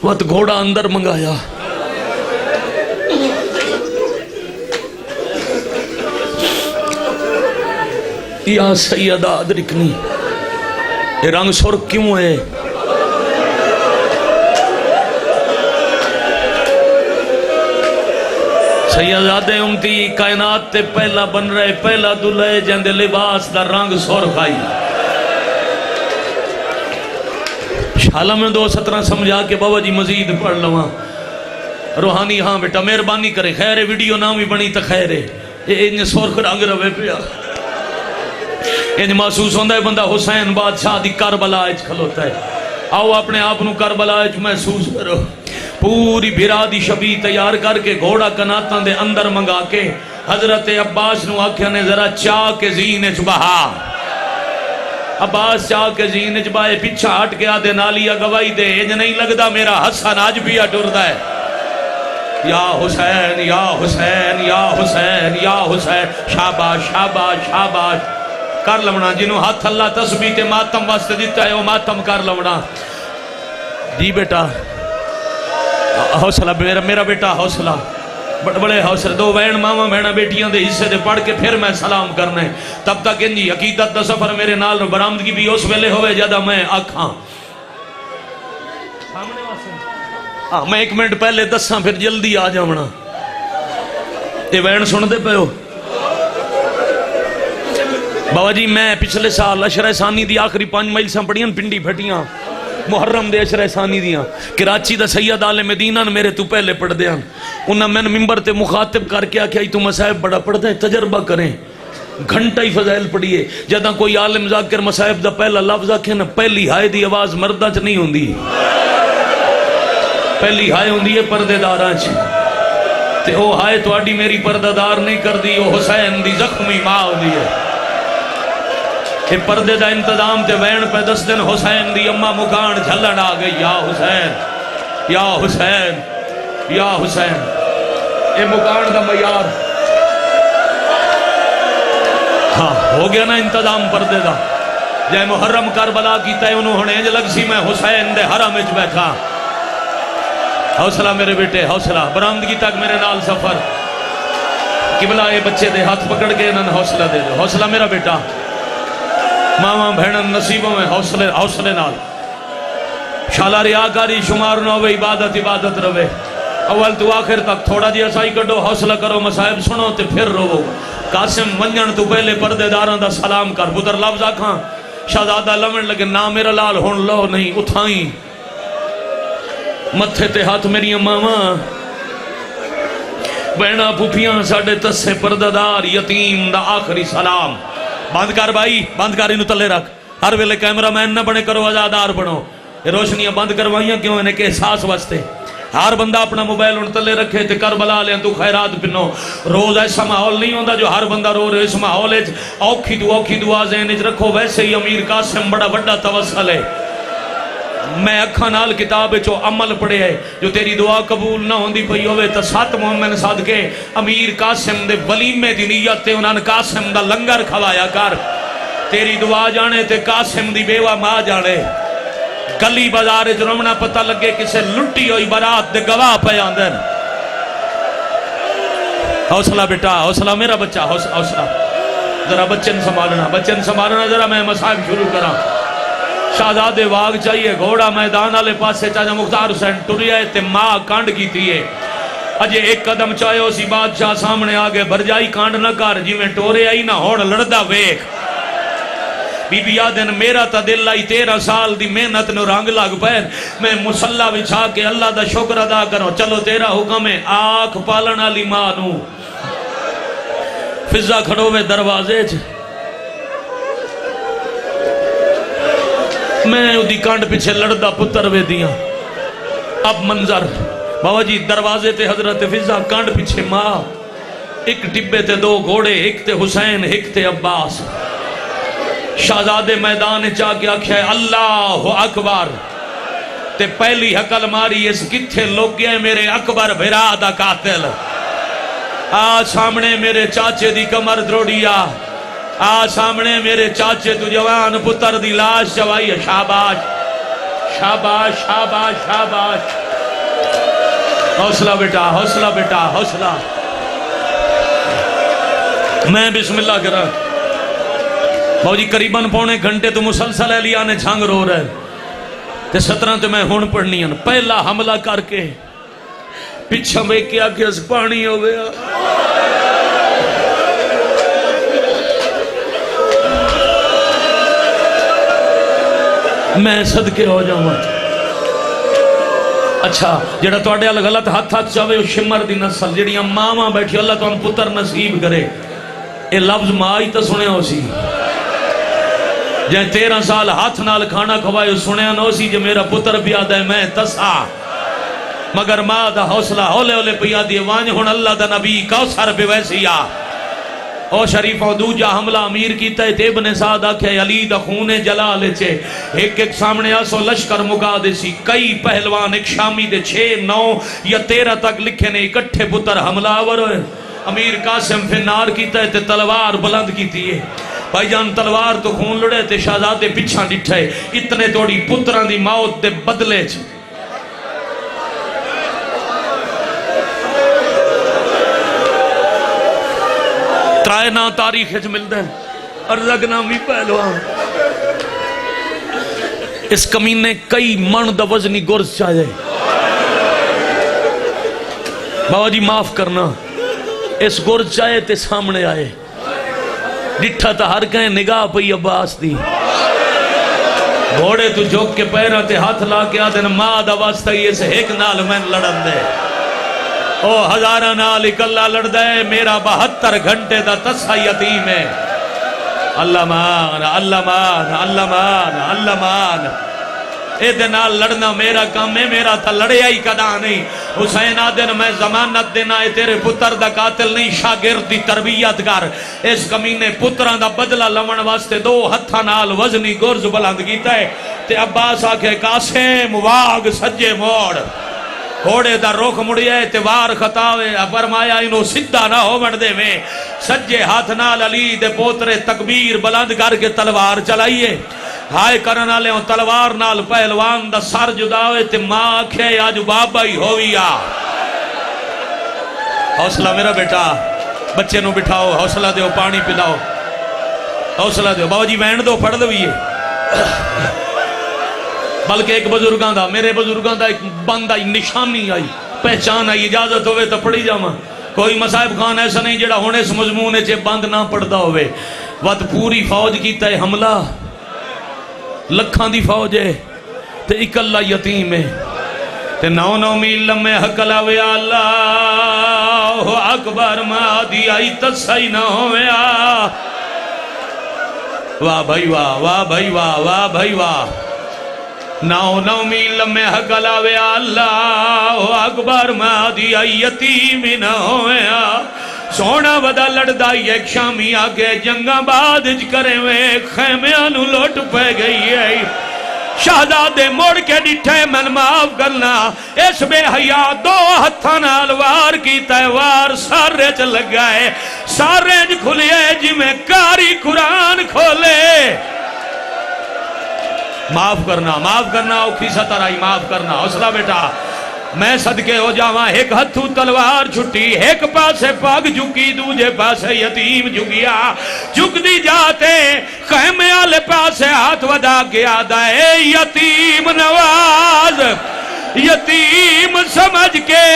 وقت گھوڑا اندر منگایا یا سیدہ ادرکنی یہ رنگ سرخ کیوں ہے سیدہ امتی کائنات تے پہلا بن رہے پہلا دلے جندے لباس دا رنگ سرخ آئی شالہ میں 2:17 سمجھا کے بابا جی مزید پڑھ لواں روحانی ہاں بیٹا مہربانی کرے خیر ویڈیو نہ بھی بنی تو خیر ہے یہ سرخ رنگ روے پیا انج محسوس ہوندہ ہے بندہ حسین بادشاہ دی کربلا اچ کھلوتا ہے آؤ اپنے آپ نو کربلا اچ محسوس کرو پوری بھرادی شبی تیار کر کے گھوڑا کناتاں دے اندر منگا کے حضرت عباس نو آکھیا نے ذرا چاہ کے زین اچ بہا عباس چاہ کے زین اچ بہے پیچھا ہٹ کے آدھے نالیا گوائی دے انج نہیں لگدا میرا حسن آج بھی اٹھردا ہے یا حسین یا حسین یا حسین یا حسین شاباش شاباش شاباش کر لونا جنہوں ہاتھ اللہ تسبیح تے ماتم واسطے دیتا ہے وہ ماتم کر لونا جی بیٹا حوصلہ میرا بیٹا حوصلہ بڑے حوصلے دو وین ماما بہنا بیٹیاں دے حصے دے پڑھ کے پھر میں سلام کرنا ہے تب تک انجی عقیدت دا سفر میرے نال برآمدگی بھی اس ویلے ہوئے جدہ میں آکھاں میں ایک منٹ پہلے دساں پھر جلدی آ جاؤنا یہ وین سن دے پہ ہو بابا جی میں پچھلے سال اشرہ ثانی دی آخری 5 میل ساں پڑھیاں پنڈی پھٹیاں محرم دے اشرہ ثانی دیاں کراچی دا سید آل مدینہ میرے تو پہلے پڑھ دیاں انہاں میں ممبر تے مخاطب کر کے آکھیا تو مسائب بڑا پڑھ دے تجربہ کریں گھنٹہ ہی فضائل پڑھیے جدہ کوئی عالم ذاکر مسائب دا پہلا لفظ آکھے نا پہلی ہائے دی آواز مردہ چ نہیں ہوندی پہلی ہائے ہوندی ہے پردے داراں چ تے او ہائے تو آڈی میری پردہ دار نہیں کر دی او حسین دی زخمی ماں ہوندی ہے کہ پردے دا انتظام تے وین پہ 10 دن حسین دی اممہ مکان جھلن آ گئی یا حسین یا حسین یا حسین اے مکان دا معیار ہاں ہو گیا نا انتظام پردے دا جائے محرم کربلا کیتا ہے انہوں نے انج لگ سی میں حسین دے حرم وچ بیٹھا حوصلہ میرے بیٹے حوصلہ برآمدگی تک میرے نال سفر قبلہ اے بچے دے ہاتھ پکڑ کے انہوں نے حوصلہ دے دو حوصلہ میرا بیٹا ماما بہنن نصیبوں میں حوصلے نال شالا ریاکاری شمار نہ ہوئے عبادت روے اول تو آخر تک تھوڑا جی اسائی کڈو حوصلہ کرو مسائب سنو تے پھر رو قاسم ونجن تو پہلے پردے داران دا سلام کر پتر لفظ آکھاں شہزادہ لمن لگے نا میرا لال ہون لو نہیں اٹھائیں متھے تے ہاتھ میری ماما بہنا پھوپیاں ساڑھے تسے پردہ دار یتیم دا آخری سلام بند کر بھائی بند کر انہوں تلے رکھ ہر ویلے کیمرہ مین نہ بنے کرو آزادار بنو یہ روشنیاں بند کروائیاں کیوں انہیں کہ احساس واسطے ہر بندہ اپنا موبائل ان تلے رکھے تے کربلا لیں تو خیرات پنو روز ایسا ماحول نہیں ہوندہ جو ہر بندہ رو رہے اس ماحول اوکھی دعا ذہن رکھو ویسے ہی امیر قاسم بڑا بڑا توسل ہے میں اکھا نال کتاب چو عمل پڑے ہے جو تیری دعا قبول نہ ہوندی پئی ہوئے تا 7 مومن صادقے امیر قاسم دے ولیمے دی نیت تے انہاں قاسم دا لنگر کھوایا کر تیری دعا جانے تے قاسم دی بیوہ ماں جانے گلی بازار جرمنا پتہ لگے کسے لٹی ہوئی برات دے گواہ پہ آندن حوصلہ بیٹا حوصلہ میرا بچہ حوصلہ ذرا بچن سنبھالنا ذرا میں مصائب شروع کرا شہزادے واگ چاہیے گھوڑا میدان والے پاسے چاہا مختار حسین ٹریا ہے تے ماں کانڈ کی تھی ہے اجے ایک قدم چاہے اسی بادشاہ سامنے آگے برجائی کانڈ نہ کر جی میں ٹورے آئی نہ ہوڑ لڑدا ویک بی بی آدن میرا تا دل آئی 13 سال دی محنت نو رنگ لگ پیر میں مسلح بچھا کے اللہ دا شکر ادا کرو چلو تیرا حکم ہے آنکھ پالن علی ماں نو فضا کھڑوے دروازے چ میں دی کانڈ پیچھے لڑدا پتر وے دیاں اب منظر بابا جی دروازے تے حضرت فضا کانڈ پیچھے ماں ایک ڈبے تے 2 گھوڑے ایک تے حسین ایک تے عباس شہزادے میدان چاہ کے آکھیا ہے اللہ اکبر تے پہلی حقل ماری اس کتھے لوگ گئے میرے اکبر بھرا دا قاتل آج سامنے میرے چاچے دی کمر دروڑیا آج سامنے میرے چاچے تو جوان پتر دی لاش چوائی ہے شاباش شاباش شاباش شاباش حوصلہ بیٹا حوصلہ بیٹا حوصلہ میں بسم اللہ کرا بہو جی قریباً پونے گھنٹے تو مسلسل علیہ نے جھنگ رو رہے تے 17 تے میں ہون پڑھنی ہیں پہلا حملہ کر کے پچھا میں کیا کہ اس پانی ہو گیا میں صدقے ہو جاؤں اچھا جڑا تو اڈے غلط ہاتھ چاہے شمر دی نسل جڑیاں ماں بیٹھی اللہ تو ہم پتر نصیب کرے اے لفظ ماں ہی تو سنے ہو سی جائے 13 سال ہاتھ نال کھانا کھوائے سنے ہو سی جو میرا پتر بھی آدھا ہے میں تسا مگر ماں دا حوصلہ ہولے ہولے پیا دیئے وانج ہون اللہ دا نبی کوثر پہ ویسی آ او شریف و دوجہ حملہ امیر کیتا ہے تے ابن سعد آکھے علی دا خون جلال چے ایک سامنے آسو لشکر مکا دے سی کئی پہلوان ایک شامی دے 6 9 یا 13 تک لکھے نے اکٹھے پتر حملہ آور ہوئے امیر قاسم فنار کیتا ہے تے تلوار بلند کیتی ہے بھائی جان تلوار تو خون لڑے تے شہزادے پچھا ڈٹھے اتنے توڑی پتران دی موت دے بدلے چ ترائے نا تاریخ وچ ملدا ہے، ارزق نامی پہلوان۔ اس کمینے کئی من دا وزنی گرز چاہے۔ بابا جی معاف کرنا، اس گرز چاہے تے سامنے آئے، ڈٹھا تا ہر کہیں نگاہ پئی عباس دی، گھوڑے تو جھوک کے پیرہ تے ہاتھ لا کے آدھے ماں دا واسطہ یہ سے ایک نال میں لڑن دے، او ہزارہ نال اکلا لڑ دے، میرا 72 گھنٹے دا تسا یتیم ہے۔ اللہ مان، اللہ مان، اللہ مان، اللہ مان۔ اے دے نال لڑنا میرا کام ہے، میرا تھا لڑیا ہی کدا نہیں۔ حسین آدن میں ضمانت دینا ہے، تیرے پتر دا قاتل نہیں، شاگرد دی تربیت کر۔ اس کمینے پتران دا بدلہ لمن واسطے 2 ہتھاں نال وزنی گرز بلند کیتا ہے، تے عباس آکھے قاسم واگ سجے موڑ، گھوڑے دا رخ مڑیا ہے تے وار خطاوے، فرمایا انہوں سدھا نہ ہو بڑھ دے میں، سجے ہاتھ نال علی دے پوترے تکبیر بلند کر کے تلوار چلائیے، ہائے کرنا لے ہوں تلوار نال پہلوان دا سر جداوے تے ماں کھے آج بابا ہی ہویا۔ حوصلہ میرا بیٹا، بچے نو بٹھاؤ، حوصلہ دیو، پانی پلاؤ، حوصلہ دیو۔ بابا جی وین دو پڑھ دو یہ، بلکہ ایک بزرگاں دا، میرے بزرگاں دا ایک بندہ نشانی آئی، پہچان آئی، اجازت ہوئے تو پڑھی جاما۔ کوئی مصائب خان ایسا نہیں جڑا ہونے اس مضمون ہے بند نہ پڑھتا ہوئے۔ وقت پوری فوج کیتا ہے حملہ، لکھاں دی فوج ہے تے اکلا یتیم ہے، تے 9 میل لمے حقلا ویا اللہ اکبر مادی آئی تسائی نہ ہویا۔ واہ بھائی واہ، واہ بھائی واہ، واہ بھائی واہ۔ 9 میل لمے حقلا ویا اللہ اکبر مادی آئی یتیم نہ ہویا۔ سونا ودا لڑدائی ایک شامی آگے جنگاں بعد کرے ہوئے خیمیاں نو لوٹ پہ گئی ہے۔ شہزادے موڑ کے ڈٹھے من معاف کرنا، اس بے حیا 2 ہتھاں نال وار کیتا ہے، وار سارے چ لگا ہے، سارے چ کھلے جی میں کاری قرآن کھولے۔ معاف کرنا، معاف کرنا، اوکھی سطر آئی، معاف کرنا، حوصلہ بیٹا۔ میں صدقے ہو جاواں، ایک ہتھو تلوار چھٹی، ایک پاسے پاگ جھکی، دوجے پاسے یتیم جھکیا، جھک دی جاتے خیمے والے پاسے ہاتھ ودا کے آدھا ہے یتیم نواز، یتیم سمجھ کے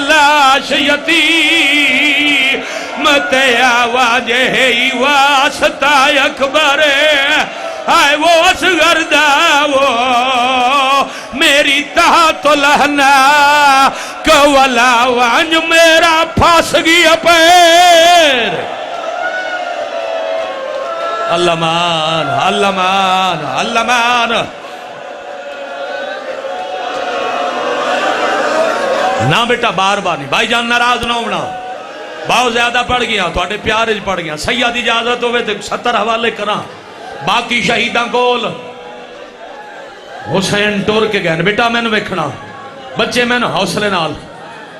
لاش یتیم تے آواز ہے واسطہ اکبر، آئے وہ اصغر دا وہ میری تہا تو لہنا کولا وانج میرا پھاس گیا پیر۔ اللہ مان، اللہ مان، اللہ مان۔ نہ بیٹا بار بار نہیں، بھائی جان ناراض نہ ہونا، بہت زیادہ پڑھ گیا تو اٹھے پیارے پڑھ گیا، سیاد اجازت ہوئے تو 70 حوالے کرا، باقی شہیداں کول حسین ٹور کے گئے۔ بیٹا میں نے ویکھنا، بچے میں نے حوصلے نال،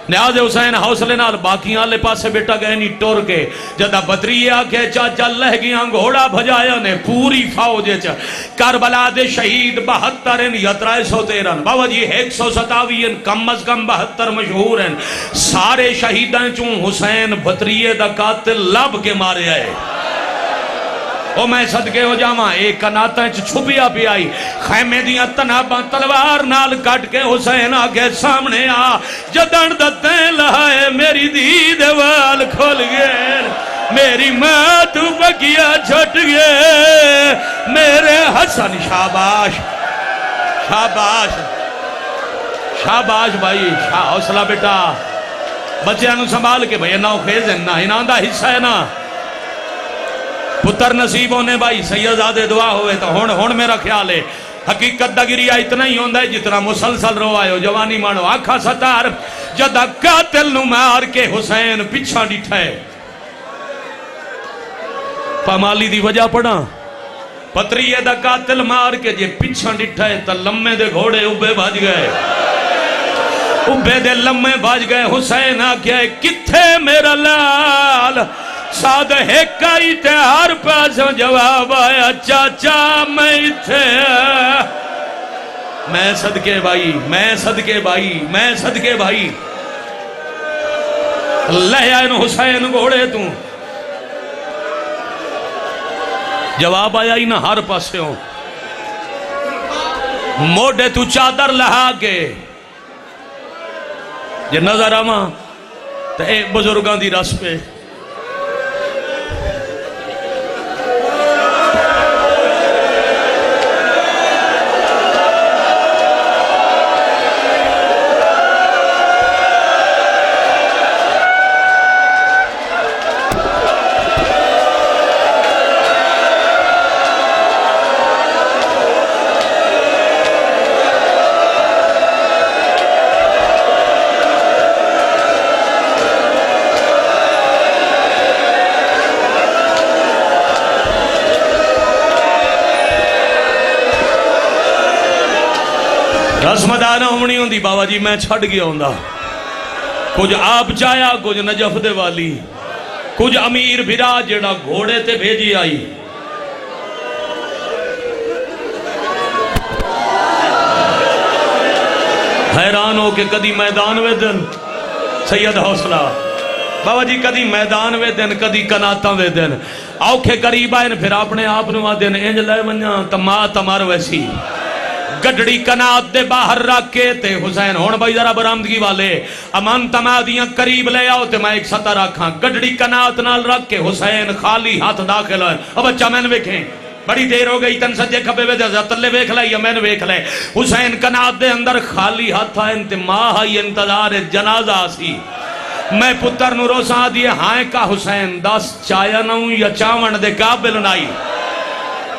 نیاز حسین حوصلے نال، باقی آلے پاسے بیٹا گئے نہیں ٹور کے، جدہ بدریہ آکے چاچا لہ گیاں گھوڑا بھجایا نے پوری فوجے چا، کربلا دے شہید 72 یا 313، بابا جی 127 کم از کم 72 مشہور ہیں، سارے شہیدیں چون حسین بدریہ دا قاتل لب کے مارے آئے۔ او میں صدقے ہو جاواں، ایک کناتاں چھپیا بھی آئی، خیمے دیاں تناباں تلوار نال کٹ کے حسین آگے سامنے آ، جدن دتیں لہائے میری دید وال کھول گئے، میری ماں تو بکیا چھٹ گئے، میرے حسن شاباش شاباش شاباش بھائی، حوصلہ بیٹا، بچے انہوں سنبھال کے بھئی ناؤ خیز ہے نا، انہاں دا حصہ ہے نا، پتر نصیب ہونے بھائی سیدزادے دعا ہوئے تو ہون میرا خیال ہے حقیقت دا گریہ اتنا ہی ہوندہ ہے جتنا مسلسل رو آئے ہو، جوانی مانو آنکھا ستار جدہ قاتل نو مار کے حسین پچھا ڈٹھا ہے۔ پامالی دی وجہ پڑھا، پتریہ دا قاتل مار کے جے پچھا ڈٹھا ہے تا لمے دے گھوڑے اوبے بھاج گئے، اوبے دے لمے بھاج گئے، حسین آکھیا ہے کتھے میرا لال، سادھ ہیکائی تے ہر پاسوں جواب آیا چاچا میں تھے، میں صدقے بھائی، میں صدقے بھائی، میں صدقے بھائی، لے آئین حسین گھوڑے توں جواب آیا ہی نہ ہر پاسے ہوں موڈے تو چادر لہا کے جے نظر آما تو اے بزرگاں دی رس پہ رسمدار ہونی ہوندی بابا جی میں چھڑ گیا ہوندہ کچھ آپ چایا کچھ نجف دے والی کچھ امیر بھرا جڑا گھوڑے تے بھیجی آئی حیران ہو کہ کدی میدان وے دن سید حوصلہ بابا جی کدی میدان وے دن کدی کناتا وے دن آوکھے قریب آئین پھر اپنے آپ نوا دن انج لے منیا تما تمار ویسی گڈڑی کنات دے باہر رکھ کے تے حسین ہون بھائی ذرا برامدگی والے امان تمادیاں قریب لے آؤ تے میں ایک سطح رکھاں گڈڑی کنات نال رکھ کے حسین خالی ہاتھ داخل ہے اب اچھا میں نے ویکھیں بڑی دیر ہو گئی تن سجے کھبے وے دے تلے ویکھ لے یا میں نے ویکھ لے حسین کنات دے اندر خالی ہاتھ آئے انتے ماہ ہی انتظار جنازہ سی میں پتر نو روسا دیئے ہائیں کا حسین دس چایا نہوں یا چاون دے قابل نائی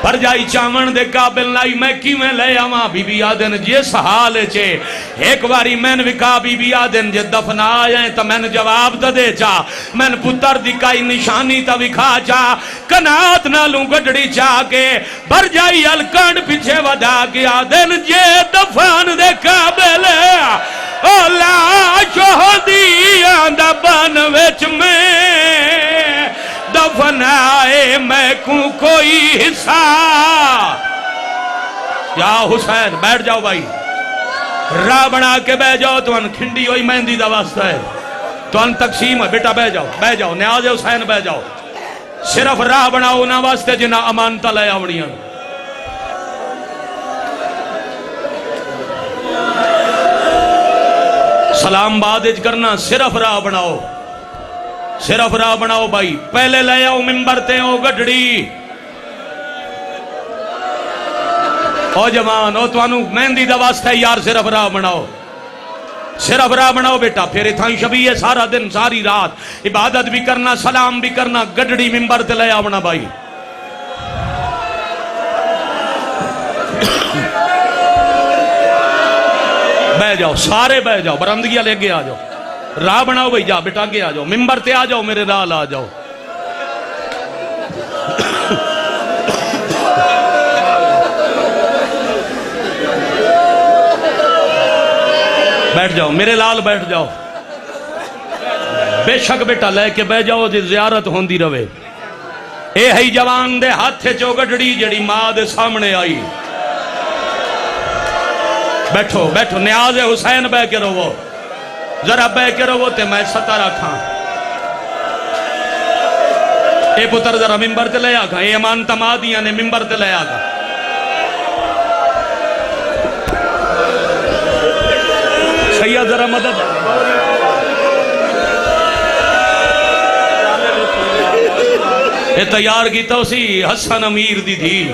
پر جائی چاون دے قابل نائی میں کی میں لے آما بی بی آدن جیس حال چے ایک باری میں نے وکا بی بی آدن جے دفنا آئیں تا میں نے جواب دا دے چا میں نے پتر دکھائی نشانی تا وکھا چا کنات نالوں گڑڑی چا کے بر جائی الکانڈ پیچھے ودا کے آدن جے دفان دے قابل اولا شہدی آندہ بان ویچ میں دفن آئے میں کوں کوئی حصہ یا حسین بیٹھ جاؤ بھائی راہ بنا کے بہ جاؤ تو ان کھنڈی ہوئی مہندی دا واسطہ ہے تو ان تقسیم ہے بیٹا بہ جاؤ نیاز حسین بہ جاؤ صرف راہ بناؤ نہ واسطے جنہ امانتا لے آوڑیاں سلام بادج کرنا صرف راہ بناؤ بھائی پہلے لے آؤ ممبر تے ہو گڑڑی او جوان او توانو مہندی دا واسطہ یار صرف راہ بناؤ بیٹا پھر اتھائی شبیہ سارا دن ساری رات عبادت بھی کرنا سلام بھی کرنا گڑڑی ممبر تے لے آونا بھائی بہ جاؤ سارے بہ جاؤ برامدگیاں لے کے آ جاؤ راہ بناؤ بھئی جا بیٹا کے آ جاؤ ممبر تے آ جاؤ میرے راہ آ جاؤ بیٹھ جاؤ میرے لال بیٹھ جاؤ بے شک بیٹا لے کے بہ جاؤ جی زیارت ہوندی روے اے ہی جوان دے ہاتھ چو گڑڑی جڑی ماں دے سامنے آئی بیٹھو نیاز حسین بے کے رو ذرا بے کے رو تے میں ستا رکھاں اے پتر ذرا ممبر تے لے آگا اے امان تمادیاں نے ممبر تے لے آگا سید ذرا مدد اے تیار کی تو سی حسن امیر دی تھی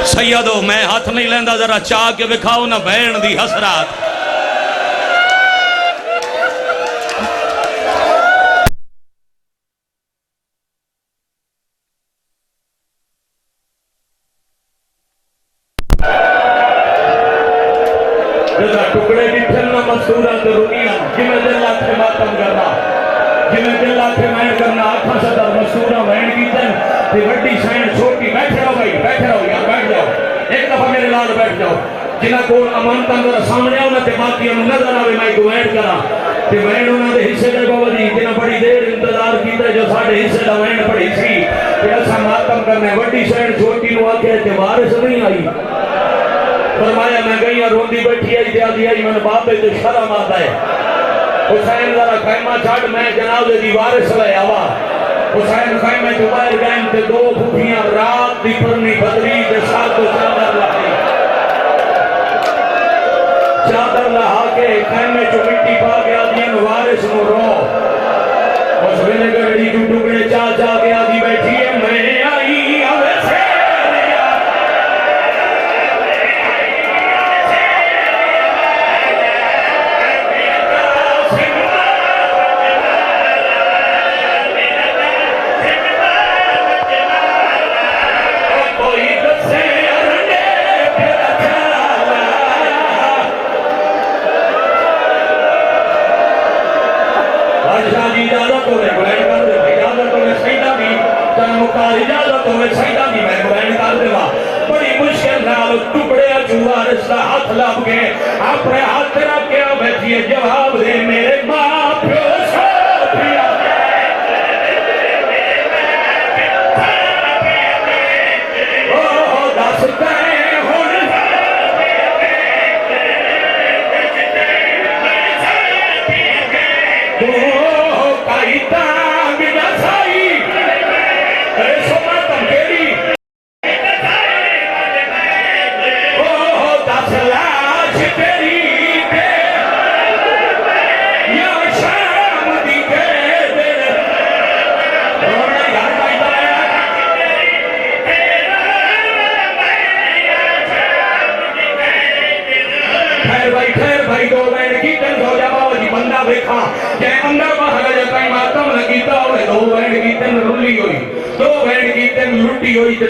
سیدو میں ہاتھ نہیں لیندہ ذرا چاہ کے بکھاؤ نہ بین دی حسرات ٹکڑے کی پھلنا مستورہ درونیاں جمیں دل آتھے ماتم کرنا جمیں دل آتھے مین کرنا آتھا صدر مستورہ وین کی تن تی وڈی سین چھوٹی بیٹھے رہو بھائی بیٹھے رہو یار بیٹھ جاؤ ایک دفعہ میرے لال بیٹھ جاؤ جنہ کو امانتا اندر سامنے آؤں تے باقی انہوں نظر آوے میں کو وین کرا تے وین انہوں نے حصے دے بابا جی جنہ بڑی دیر انتظار کیتا جو ساڑھے حصے دا وین پڑی سی تے ایسا ماتم کرنے وڈی سین چھوٹی نو آکے تے وارث نہیں آئی فرمایا میں گئی روندی بیٹھی آئی دیا دیا میں نے باپے تو شرم آتا ہے حسین ذرا خیمہ چھاڑ میں جنازے دی وارث لے آوا حسین خیمے جو باہر گئے تے دو بھوپیاں رات دی پرنی بدری دے ساتھ تو چادر لائی چادر لہا کے خیمے جو مٹی پا گیا دین وارث نو رو اس ویلے گڑی جو ٹکڑے چا گیا دی بیٹھی ہے میں آئی آوے سے ہاتھ لب کے اپنے ہاتھ رکھ کے بیٹھیے جواب دے میرے ماں پیو سوپیا دس گئے ہوں تو کئی تانگ نہ سائی ایسو میں تمکیری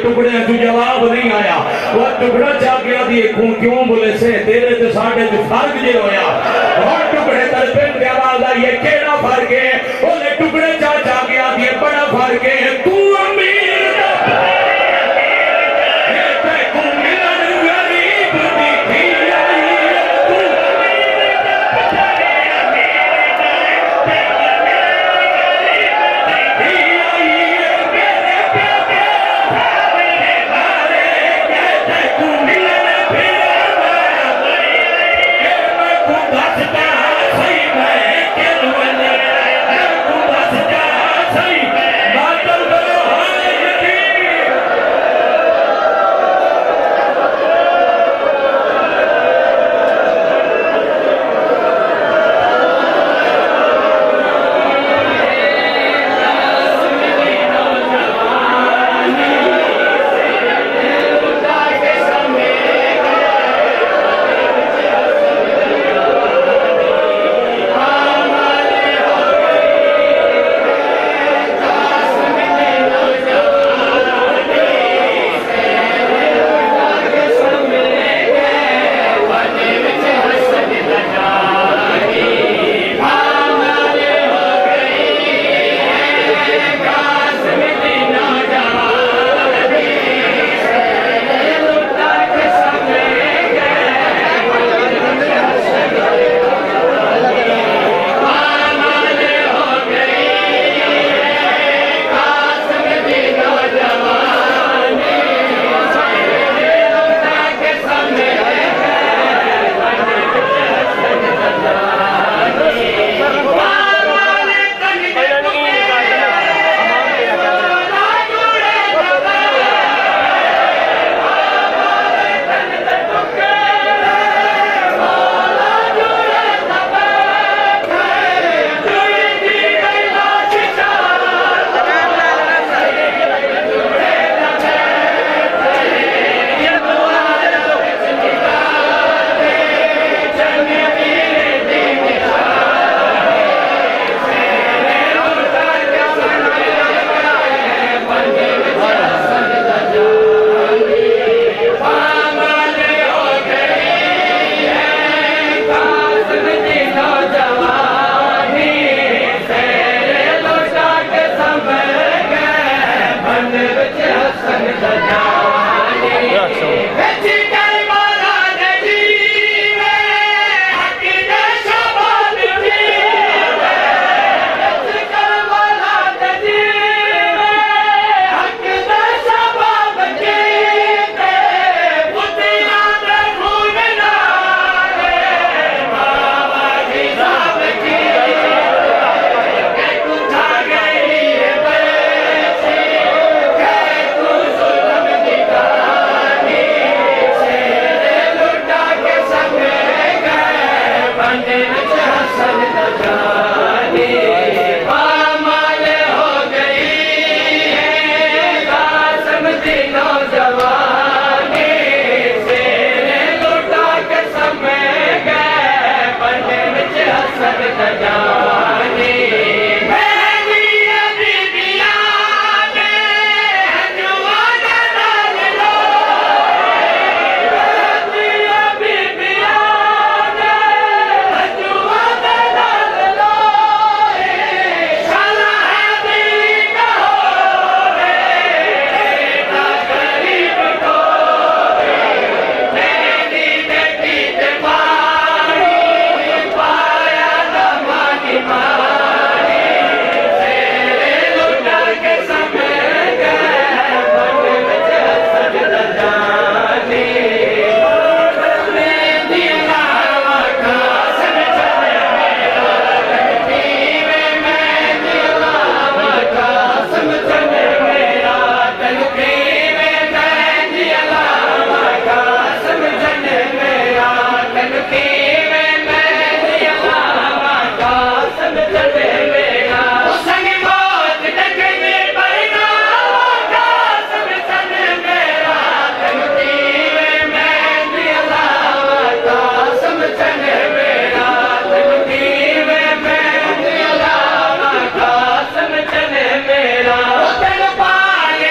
ٹکڑے تو جواب نہیں آیا وہ ٹکڑا چاہ گیا دیئے کیوں بولے سے تیرے تے ساڑھے تے فرق جے ہویا اور ٹکڑے تر پین کے آواز آئیے کیڑا فرق ہے وہ ٹکڑے چاہ گیا دیئے بڑا فرق ہے